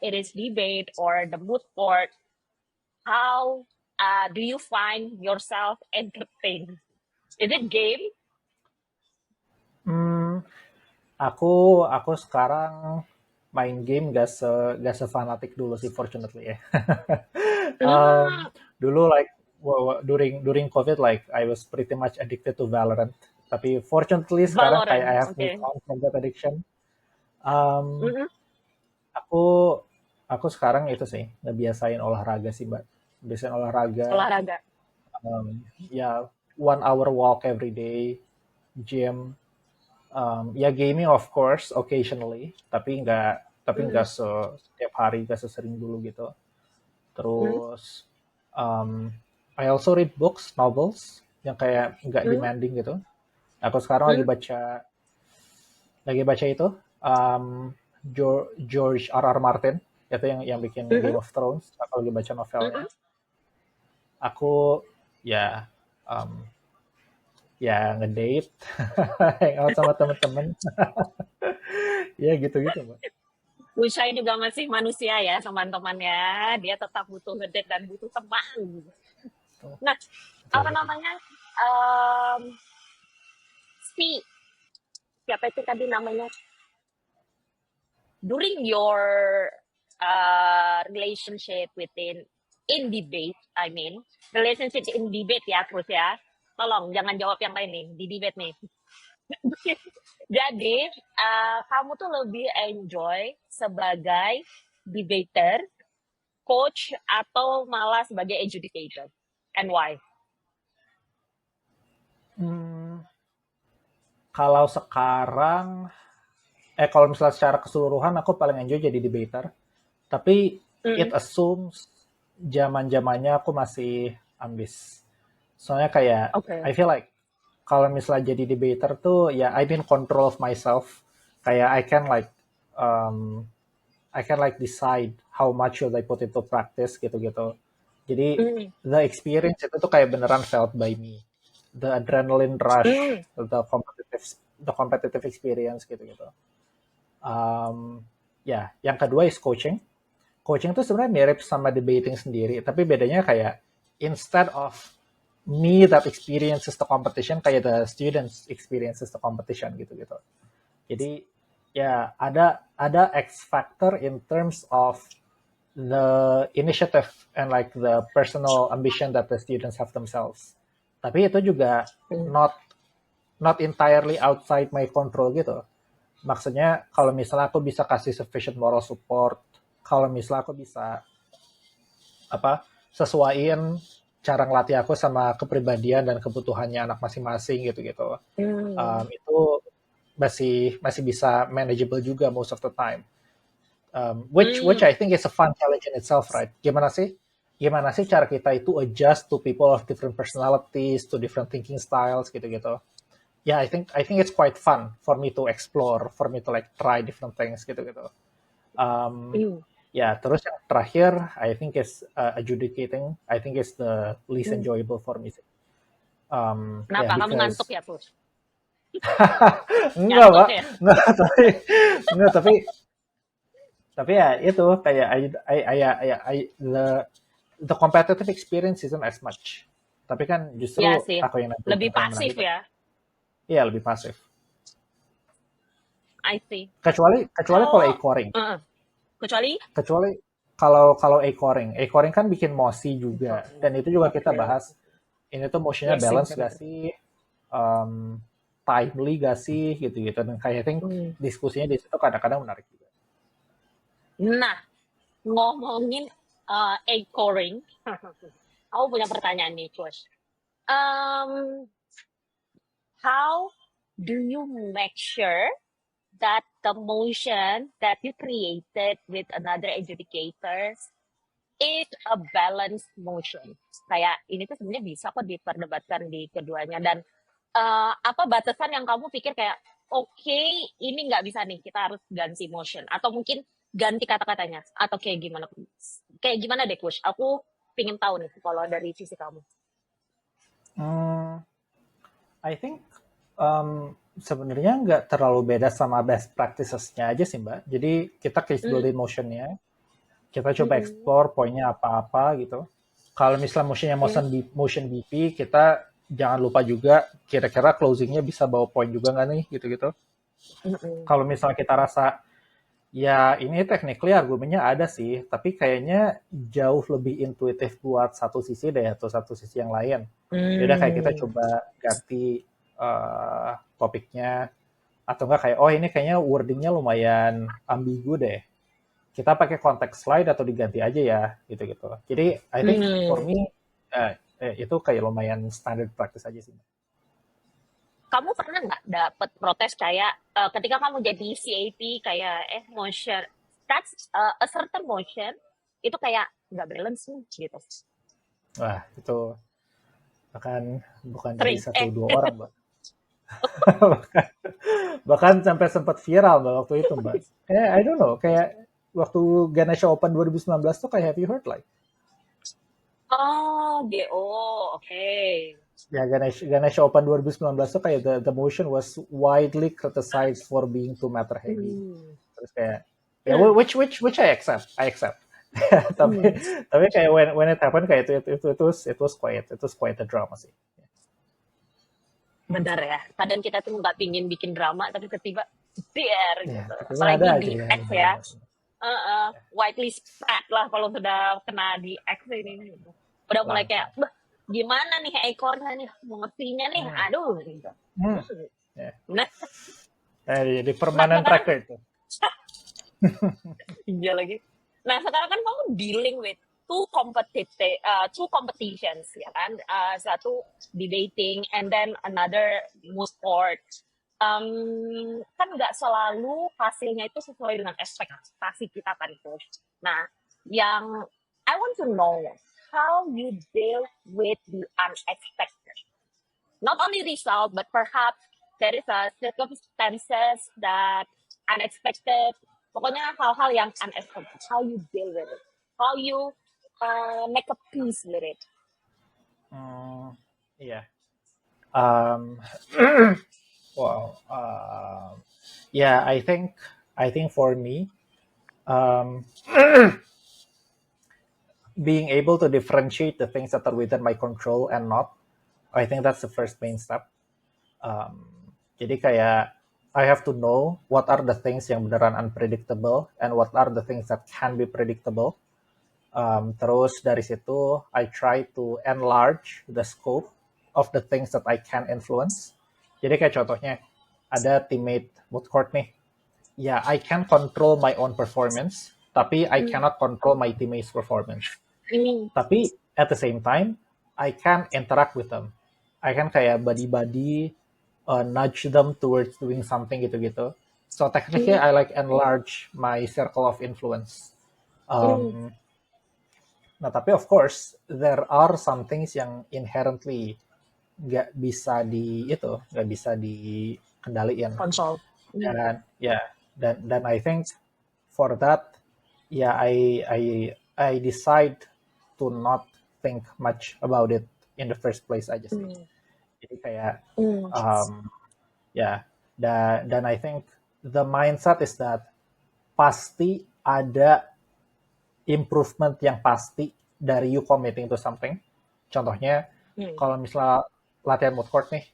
it is debate or the mood court, how do you find yourself entertained? Is it game? Hmm, aku sekarang main game gak sefanatik dulu sih, fortunately ya. Ah, Dulu like during COVID, like I was pretty much addicted to Valorant. Tapi fortunately sekarang kayak I Valorant, have moved oke. on from that addiction. Um, Mm-mm, aku aku sekarang itu sih ngebiasain olahraga sih, Mbak. Biasain olahraga, olahraga. ya 1 hour walk every day, gym, ya gaming of course occasionally, tapi nggak Mm, setiap hari, nggak sesering dulu gitu. mm, Terus um, I also read books, novels yang kayak nggak mm, demanding gitu. Aku sekarang mm, lagi baca itu George R. R. Martin, itu yang bikin mm, Game of Thrones. Aku lagi baca novelnya. mm. Aku ya um, ya ngedate, hangout sama temen-temen, ya gitu-gitu, Mbak. Usai juga masih manusia ya, teman-temannya. Dia tetap butuh ngedate dan butuh teman. Tuh, Nah, betul apa betul. namanya? Um, si siapa itu tadi namanya? During your relationship within in debate, I mean relationship in debate ya, terus ya. Tolong jangan jawab yang lain nih di debate nih. Jadi kamu tuh lebih enjoy sebagai debater, coach, atau malah sebagai adjudicator, and why? Hmm, kalau sekarang, kalau misalnya secara keseluruhan aku paling enjoy jadi debater. Tapi it Mm, assumes zaman-zamannya aku masih ambis. Soalnya kayak okay. I feel like kalau misalnya jadi debater tuh ya I'm in control of myself. Kayak um, I can like decide how much should I put into practice gitu-gitu. Jadi Mm, the experience itu tuh kayak beneran felt by me. The adrenaline rush, mm, the competitive experience gitu-gitu. Ya, yang kedua is coaching. Coaching tuh sebenarnya mirip sama debating sendiri, tapi bedanya kayak instead of me that experiences the competition, kayak the students experiences the competition gitu-gitu. Jadi ya ada X factor in terms of the initiative and like the personal ambition that the students have themselves. Tapi itu juga mm, not not entirely outside my control gitu. Maksudnya kalau misalnya aku bisa kasih sufficient moral support, kalau misalnya aku bisa apa sesuaiin cara ngelatih aku sama kepribadian dan kebutuhannya anak masing-masing gitu-gitu. mm, Itu masih bisa manageable juga most of the time. Which mm, I think is a fun challenge in itself, right? Gimana sih cara kita itu adjust to people of different personalities, to different thinking styles gitu-gitu. Yeah, I think it's quite fun for me to explore, for me to like try different things gitu-gitu. Um, mm, ya, terus yang terakhir, I think is adjudicating. I think is the least mm. enjoyable for me. Yeah, Kenapa kamu ngantuk because ya, Pus? enggak, Ngantuk Pak. ya? Enggak, tapi ya itu kayak the competitive experience isn't as much. Tapi kan Ya justru sih, aku yang lebih nentuin siapa yang menang pasif gitu. ya. Iya, lebih pasif. I see. Kecuali kalau Kalau e-coring. kecuali Kecuali kalau e-coring kan bikin mosi juga, dan itu juga kita oke, bahas. Ini tuh motionnya ya sih balance gak benar. sih, um, timely gak sih, gitu-gitu. Dan kayak I think Hmm. diskusinya di situ kadang-kadang menarik juga. Nah, ngomongin egg coring, aku punya pertanyaan nih, Coach. Um, how do you make sure that the motion that you created with another educator is a balanced motion? Kayak ini tuh sebenarnya bisa kok diperdebatkan di keduanya dan apa batasan yang kamu pikir kayak oke, ini nggak bisa nih kita harus ganti motion atau mungkin ganti kata-katanya atau kayak gimana? Kayak gimana deh, Kush? Aku pingin tahu nih kalau dari sisi kamu. Hmm, I think sebenarnya nggak terlalu beda sama best practices-nya aja sih Mbak. Jadi kita case Hmm. building motion-nya, kita coba Mm-mm. explore poinnya apa-apa gitu. Kalau misalnya motionnya Mm. motion BP, kita jangan lupa juga kira-kira closing-nya bisa bawa poin juga nggak nih gitu-gitu. Mm-mm. Kalau misalnya kita rasa ya ini technically argumennya ada sih, tapi kayaknya jauh lebih intuitif buat satu sisi deh atau satu sisi yang lain. Ya udah kayak kita Mm. coba ganti topiknya atau enggak kayak oh ini kayaknya wordingnya lumayan ambigu deh. Kita pakai konteks slide atau diganti aja ya gitu-gitu. Jadi I think for Mm. me itu kayak lumayan standard practice aja sih. Kamu pernah nggak dapet protes kayak ketika kamu jadi CAP kayak motion that's a certain motion itu kayak nggak balance nih gitu. Wah itu bukan dari Sering. satu dua orang mbak. Bahkan sampai sempat viral mbak waktu itu mbak. Kayak I don't know kayak waktu Ganesha Open 2019 tuh kayak have you heard like Oh, GO, oke. ya Ganesha Open 2019 tuh kayak the motion was widely criticized for being too matter heavy. Hmm. Terus kayak ya Hmm. which I accept. tapi Hmm. tapi kayak when it happened kayak it was quite a drama sih. Benar ya. Kadang kita tuh nggak pingin bikin drama, tapi tiba-tiba der Ya, gitu. tapi Apalagi ada di aja yang X ya. drama. Widely spread lah kalau sudah kena di X ini. Gitu. Udah mulai kayak, Langsung. bah, gimana nih ekornya nih, mau ngertinya nih, aduh. Gitu. Hmm. Ya. Nah, Jadi nah permanen sekarang, tracker itu. iya lagi. Nah sekarang kan kamu dealing with two competitions ya kan, satu debating and then another moot court. Kan nggak selalu hasilnya itu sesuai dengan ekspektasi kita kan coach. Nah, yang I want to know how you deal with the unexpected. Not only result, but perhaps there is a circumstances that unexpected. Pokoknya hal-hal yang unexpected. How you deal with it. How you make a peace with it. Iya. Wow. Yeah, I think for me, um, being able to differentiate the things that are within my control and not, I think that's the first main step. Jadi kayak I have to know what are the things yang beneran unpredictable and what are the things that can be predictable. Terus dari situ I try to enlarge the scope of the things that I can influence. Jadi kayak contohnya ada teammate moot court nih. Ya, I can control my own performance, tapi I cannot control my teammates' performance. Tapi at the same time, I can interact with them. I can kayak buddy-buddy, nudge them towards doing something gitu-gitu. So technically, I like enlarge my circle of influence. Nah, tapi of course, there are some things yang inherently nggak bisa dikendaliin. Console. Dan ya, dan I think for that, yeah, I decide to not think much about it in the first place aja sih. Jadi kayak ya, dan I think the mindset is that pasti ada improvement yang pasti dari you committing to something. Contohnya, kalau misalnya latihan moot court nih,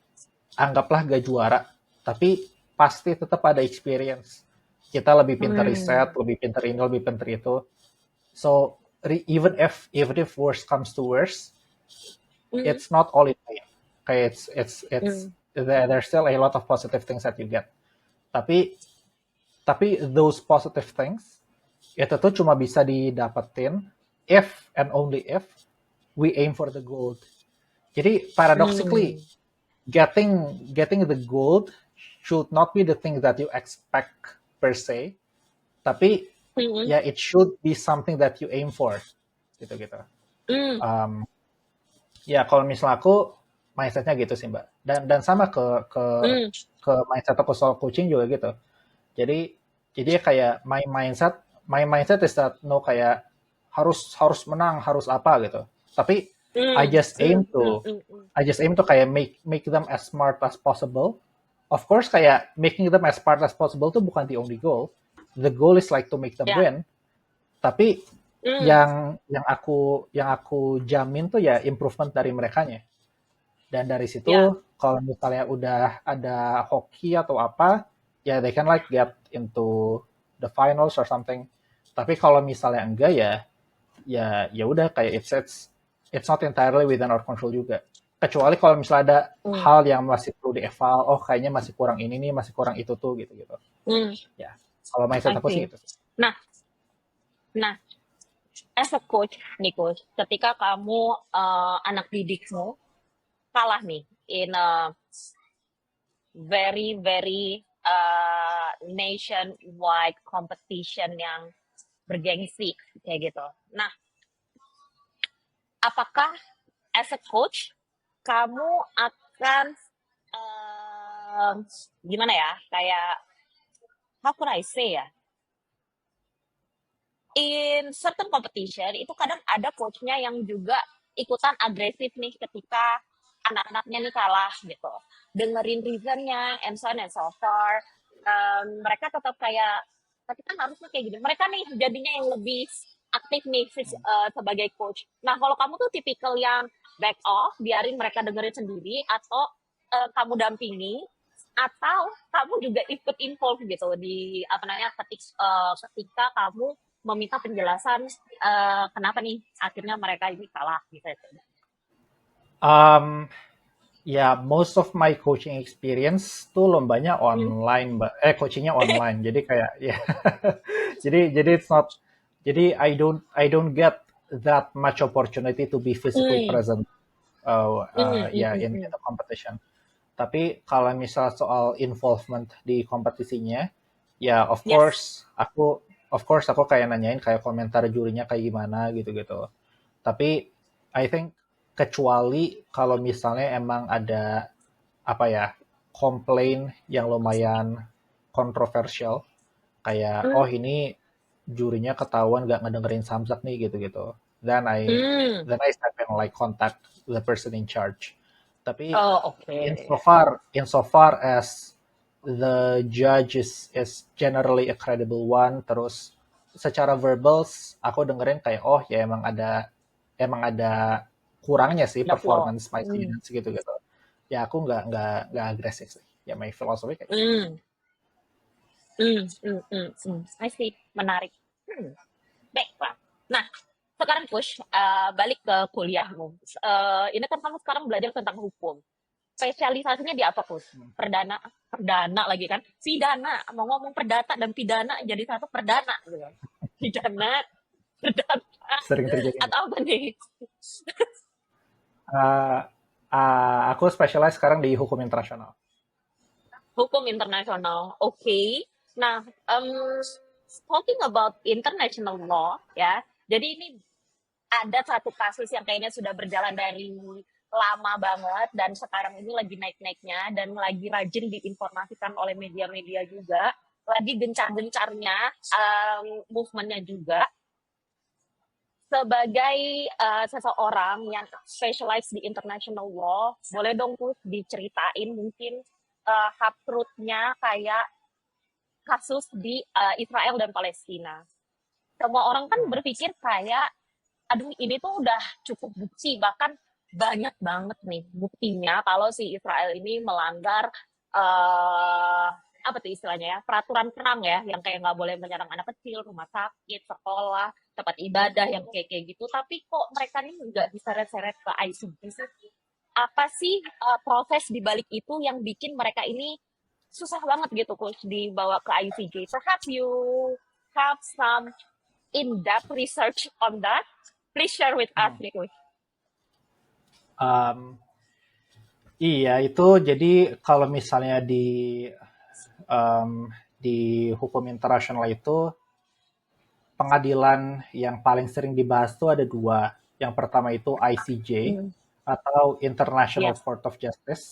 anggaplah gak juara, tapi pasti tetap ada experience. Kita lebih pintar riset, lebih pintar ini, lebih pintar itu. So even if worst comes to worst, it's not all in vain. Kayak there's still a lot of positive things that you get. Tapi those positive things itu tuh cuma bisa didapetin if and only if we aim for the gold. Jadi paradoxically, getting the gold should not be the thing that you expect per se, tapi ya it should be something that you aim for, gitu. Ya kalau misalnya aku mindsetnya gitu sih mbak, dan sama ke mindset aku soal coaching juga gitu. Jadi kayak my mindset my mindset is that no kayak harus menang, harus apa gitu. Tapi I Mm, just aim mm, mm, to mm, mm. I just aim to kayak make them as smart as possible. Of course kayak making them as smart as possible tuh bukan the only goal. The goal is like to make them Ya. win. Tapi Mm, yang aku jamin tuh ya improvement dari merekanya. Dan dari ya. situ kalau misalnya udah ada hoki atau apa, ya they can like get into the finals or something. Tapi kalau misalnya enggak ya udah kayak it's not entirely within our control juga. Kecuali kalau misalnya ada Mm, hal yang masih perlu dieval, oh kayaknya masih kurang ini nih, masih kurang itu tuh gitu-gitu. mm, Ya, kalau mindset I aku sih see. gitu sih. Nah, nah, as a coach nih coach, ketika kamu anak didikmu kalah nih in a very very nationwide competition yang bergengsi kayak gitu. Nah, apakah as a coach kamu akan em, gimana ya? Kayak how could I say ya? In certain competition itu kadang ada coachnya yang juga ikutan agresif nih ketika anak-anaknya nih kalah gitu. Dengerin reasonnya and so on and so far. Mereka tetap kayak tapi kan harusnya kayak gini. Mereka nih jadinya yang lebih aktif nih sebagai coach. Nah kalau kamu tuh tipikal yang back off, biarin mereka dengerin sendiri atau kamu dampingi atau kamu juga ikut involve gitu di apa namanya ketika kamu meminta penjelasan kenapa nih akhirnya mereka ini kalah gitu. Um, Ya, most of my coaching experience tuh lombanya Hmm. online, coachingnya online. Jadi kayak ya, jadi it's not, jadi I don't get that much opportunity to be physically Hmm. present, Hmm. Hmm. ya Hmm. in Hmm. the competition. Tapi kalau misal soal involvement di kompetisinya, ya Yes. of course aku kayak nanyain kayak komentar jurinya kayak gimana gitu-gitu. Tapi I think kecuali kalau misalnya emang ada apa ya komplain yang lumayan kontroversial kayak oh Hmm. ini jurinya ketahuan gak ngedengerin Samsak nih gitu-gitu. Then I Hmm. then I step in like contact the person in charge. Tapi Oh, oke. insofar as the judge is generally a credible one, terus secara verbals aku dengerin kayak oh ya emang ada kurangnya sih Ada flaw. performance my Hmm. students gitu-gitu. Ya aku nggak agresif sih. Ya my philosophy kayak gitu. Hmm. Hmm. Hmm. Hmm. Hmm. I see. Menarik. Hmm. Baiklah. Nah, sekarang push balik ke kuliahmu. Ini kan kamu sekarang belajar tentang hukum. Spesialisasinya di apa, Pus? Perdana, perdana lagi kan? Pidana, mau ngomong perdata dan pidana jadi satu perdana gitu. Pidana, perdata, Sering terjadi nih. atau apa nih? Uh, aku specialize sekarang di hukum internasional. Hukum internasional. Oke. Nah, talking about international law ya. Jadi ini ada satu kasus yang kayaknya sudah berjalan dari lama banget dan sekarang ini lagi naik-naiknya dan lagi rajin diinformasikan oleh media-media juga, lagi gencar-gencarnya movementnya juga. Sebagai seseorang yang specialized di international law, boleh dong tuh diceritain mungkin hard truth-nya kayak kasus di Israel dan Palestina. Semua orang kan Hmm. berpikir kayak aduh ini tuh udah cukup bukti bahkan banyak banget nih buktinya kalau si Israel ini melanggar apa tuh istilahnya ya peraturan perang ya yang kayak nggak boleh menyerang anak kecil, rumah sakit, sekolah, tempat ibadah yang kayak kayak gitu. Tapi kok mereka nih nggak diseret-seret ke ICJ sih? Apa sih proses di balik itu yang bikin mereka ini susah banget gitu coach dibawa ke ICJ? Perhaps you have some in-depth research on that. Please share with us, Hmm. Nico. Um, iya itu jadi kalau misalnya um, di hukum internasional itu pengadilan yang paling sering dibahas tuh ada dua. Yang pertama itu ICJ Mm. atau International Yes. Court of Justice.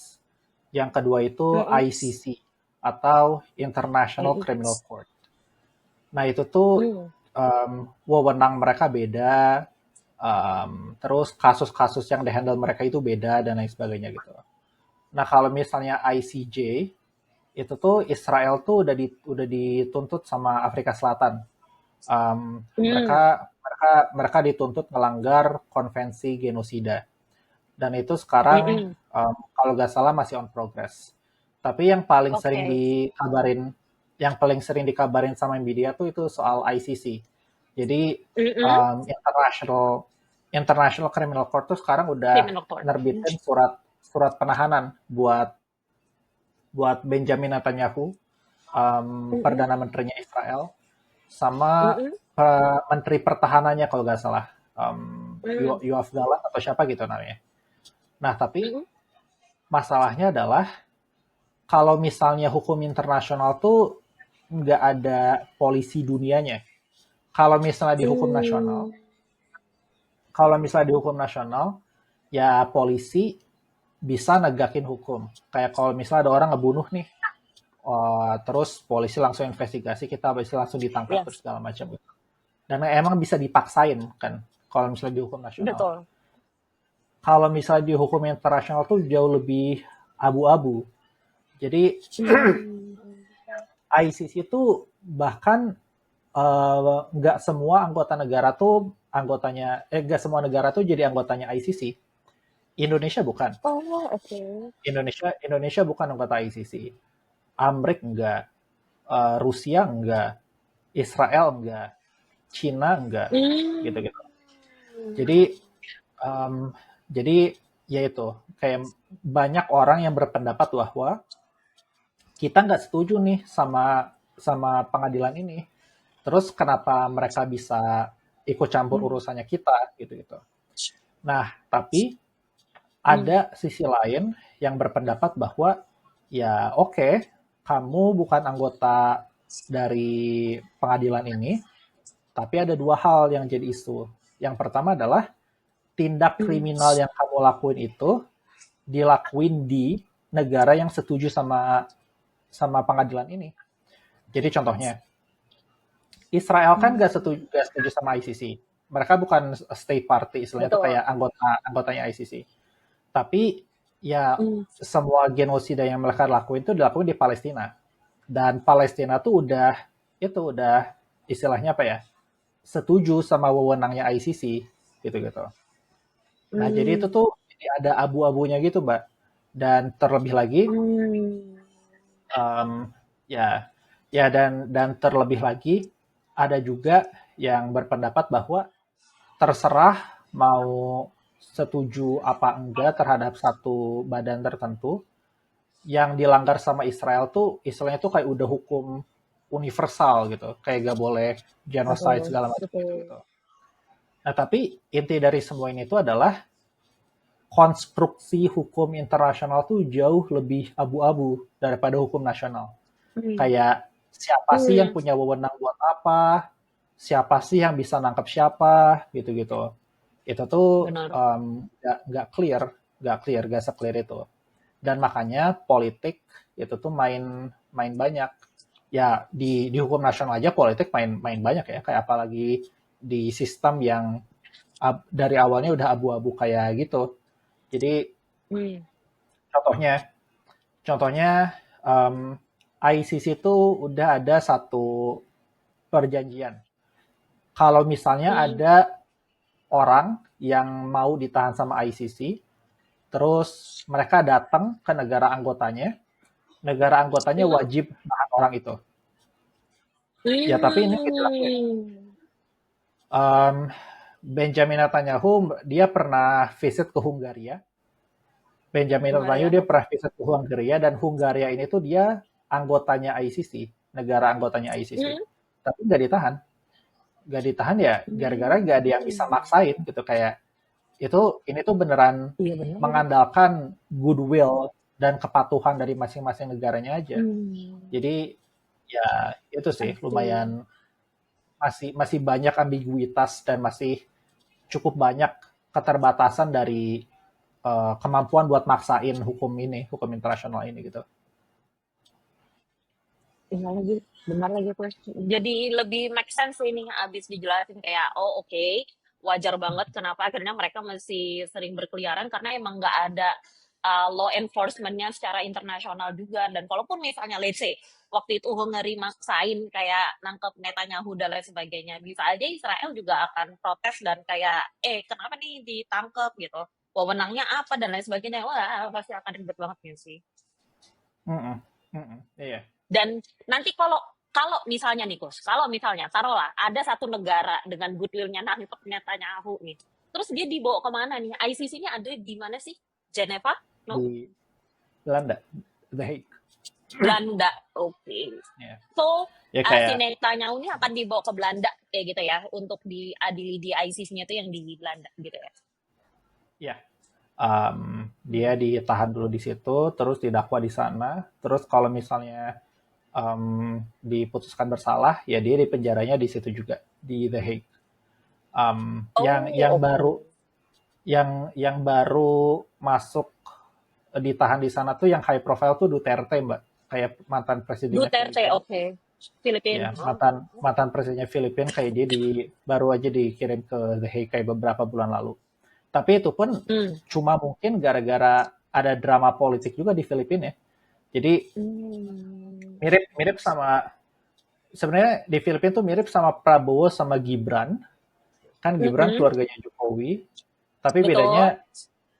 Yang kedua itu Mm-mm. ICC atau International Mm-mm. Criminal Court. Nah itu tuh Mm. wewenang mereka beda, terus kasus-kasus yang dihandle mereka itu beda dan lain sebagainya gitu. Nah kalau misalnya ICJ itu tuh Israel tuh udah dituntut sama Afrika Selatan. Hmm. Mereka dituntut melanggar konvensi genosida dan itu sekarang Mm-mm. kalau nggak salah masih on progress. Tapi Oke. yang paling sering dikabarin sama media tuh itu soal ICC. Jadi Mm-mm. International International Criminal Court tuh sekarang udah Criminal court. nerbitin surat surat penahanan buat buat Benjamin Netanyahu, Mm-mm. perdana menterinya Israel, sama Mm-mm. menteri pertahanannya kalau nggak salah, Mm. Yoav Gallant atau siapa gitu namanya. Nah tapi Mm-mm. masalahnya adalah kalau misalnya hukum internasional tuh nggak ada polisi dunianya. Kalau misalnya di hukum nasional, Mm. kalau misalnya di hukum nasional, ya polisi bisa negakin hukum. Kayak kalau misalnya ada orang ngebunuh nih, terus polisi langsung investigasi, kita bisa langsung ditangkap terus Yes, segala macam gitu. Dan emang bisa dipaksain kan, kalau misalnya di hukum nasional. betul. Kalau misalnya di hukum internasional tuh jauh lebih abu-abu. Jadi Mm. ICC itu bahkan nggak semua anggota negara tuh nggak semua negara tuh jadi anggotanya ICC. Indonesia bukan. Oh, oke. Indonesia bukan anggota ICC. Amerika enggak, Rusia enggak, Israel enggak, Cina enggak, Mm. gitu-gitu. Jadi um, jadi ya itu kayak banyak orang yang berpendapat bahwa kita nggak setuju nih sama sama pengadilan ini. Terus kenapa mereka bisa ikut campur Mm. urusannya kita gitu-gitu. Nah, tapi Mm. ada sisi lain yang berpendapat bahwa ya oke, kamu bukan anggota dari pengadilan ini, tapi ada dua hal yang jadi isu. Yang pertama adalah tindak Mm. kriminal yang kamu lakuin itu dilakuin di negara yang setuju sama sama pengadilan ini. Jadi contohnya, Israel kan Mm. gak setuju sama ICC. Mereka bukan state party, istilahnya itu Betul. kayak anggotanya ICC. Tapi ya Mm. semua genosida yang mereka lakuin itu dilakuin di Palestina. Dan Palestina tuh udah istilahnya apa ya? Setuju sama wewenangnya ICC gitu-gitu. Nah, jadi itu Mm. tuh jadi ada abu-abunya gitu, Mbak. Dan terlebih lagi, Mm. um, ya, dan terlebih lagi ada juga yang berpendapat bahwa terserah mau setuju apa enggak terhadap satu badan tertentu, yang dilanggar sama Israel tuh istilahnya tuh kayak udah hukum universal gitu, kayak gak boleh genocide Betul. segala macam gitu Betul. gitu. Nah tapi inti dari semua ini tuh adalah konstruksi hukum internasional tuh jauh lebih abu-abu daripada hukum nasional. Mm. Kayak siapa sih yang Mm. punya wewenang buat apa, siapa sih yang bisa nangkep siapa, gitu-gitu. Itu tuh Benar. nggak clear, nggak se-clear itu. Dan makanya politik itu tuh main main banyak. Ya di hukum nasional aja politik main main banyak ya, kayak apalagi di sistem yang dari awalnya udah abu-abu kayak gitu. Jadi Mm. contohnya contohnya ICC itu udah ada satu perjanjian. Kalau misalnya Mm. ada orang yang mau ditahan sama ICC, terus mereka datang ke negara anggotanya Mm. wajib menahan orang itu. Ya, tapi ini nggak dilakuin. Mm. Um, Benjamin Netanyahu dia pernah visit ke Hungaria. Benjamin Netanyahu Hungaria. dia Oke. pernah visit ke Hungaria dan Hungaria ini tuh dia anggotanya ICC, negara anggotanya ICC. Mm. Tapi nggak ditahan ya gara-gara nggak ada yang bisa Mm. maksain gitu kayak ini tuh beneran Iya benar. mengandalkan goodwill dan kepatuhan dari masing-masing negaranya aja. Mm. Jadi ya itu sih I see. lumayan masih masih banyak ambiguitas dan masih cukup banyak keterbatasan dari kemampuan buat maksain hukum internasional ini gitu. Tinggal lagi. Benar lagi Kus. Jadi lebih make sense ini abis dijelasin kayak oh oke, wajar banget kenapa akhirnya mereka masih sering berkeliaran karena emang nggak ada law enforcementnya secara internasional juga dan kalaupun misalnya let's say waktu itu Hungary maksain kayak nangkep Netanyahu dan lain sebagainya bisa aja Israel juga akan protes dan kayak kenapa nih ditangkep gitu wewenangnya apa dan lain sebagainya wah pasti akan ribet banget ya sih. Mm-mm. Mm-mm. Iya. Dan nanti kalau kalau misalnya nih Gus, kalau misalnya taruhlah ada satu negara dengan goodwill-nya nangkep Netanyahu nih, terus dia dibawa kemana nih? ICC-nya ada di mana sih? Geneva? No? Di Belanda, The Hague. Belanda. Oke. Ya, So, ya si kayak Netanyahu ini akan dibawa ke Belanda kayak gitu ya, untuk diadili di ICC-nya itu yang di Belanda gitu ya. ya dia ditahan dulu di situ, terus didakwa di sana, terus kalau misalnya diputuskan bersalah, ya dia dipenjaranya di situ juga di The Hague. Yang Oh, oke. baru yang baru masuk ditahan di sana tuh yang high profile tuh Duterte, Mbak. Kayak mantan presidennya Duterte, Filipina. oke. Filipina. Ya, Oh. mantan mantan presidennya Filipina kayak dia baru aja dikirim ke The Hague kayak beberapa bulan lalu. Tapi itu pun Hmm. cuma mungkin gara-gara ada drama politik juga di Filipina ya. Jadi Hmm. mirip-mirip sama sebenarnya di Filipina tuh mirip sama Prabowo sama Gibran. Kan Gibran Mm-mm. keluarganya Jokowi, tapi Betul. bedanya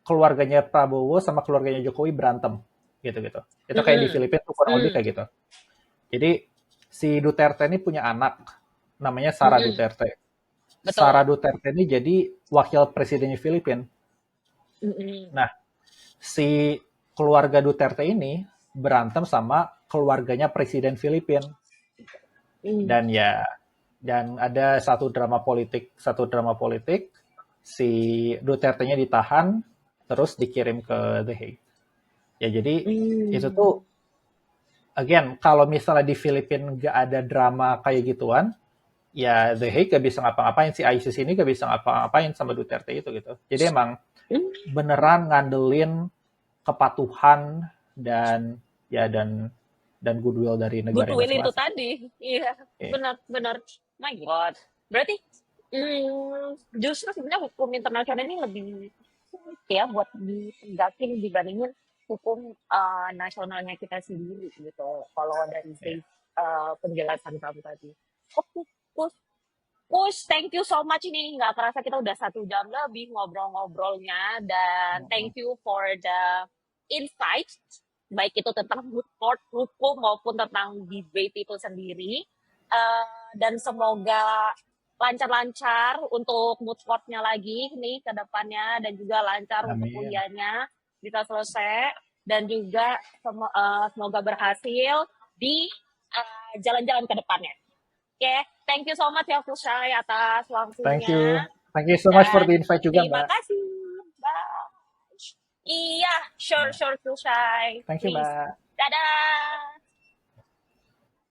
keluarganya Prabowo sama keluarganya Jokowi berantem gitu-gitu. Itu kayak di Mm-mm. Filipina tuh kurang lebih Mm. kayak gitu. Jadi si Duterte ini punya anak namanya Sara Mm-mm. Duterte. Sara Betul. Duterte ini jadi wakil presidennya Filipina. Mm-mm. Nah, si keluarga Duterte ini berantem sama keluarganya presiden Filipina Mm. dan ya dan ada satu drama politik si Duterte-nya ditahan terus dikirim ke The Hague. Ya jadi itu Mm. tuh again kalau misalnya di Filipina nggak ada drama kayak gituan, ya The Hague gak bisa ngapa-ngapain si ISIS ini gak bisa ngapa-ngapain sama Duterte itu gitu. Jadi emang Mm. beneran ngandelin kepatuhan dan ya dan goodwill dari negara Goodwill itu masing-masing. tadi. Iya, Oke. benar-benar. My God. Berarti justru sebenarnya hukum internasional ini lebih sulit ya buat ditegakin dibandingin hukum nasionalnya kita sendiri gitu. Kalau dari Ya. penjelasan kamu tadi. Oke, Kus. Kus, thank you so much ini. Nggak kerasa kita udah 1 jam lebih ngobrol-ngobrolnya. Dan thank you for the insight. Baik itu tentang mood court, hukum maupun tentang debate itu sendiri. Dan semoga lancar-lancar untuk mood court-nya lagi nih ke depannya. Dan juga lancar untuk Amin. kuliahnya bisa selesai. Dan juga semoga berhasil di jalan-jalan ke depannya. Oke, thank you so much ya Fushai atas Thank waktunya you. Thank you so much for the dan invite juga, terima Mbak. kasih. Bye. Iya, sure, Ya. sure Fushai. Thank you, Please. Mbak. Dadah.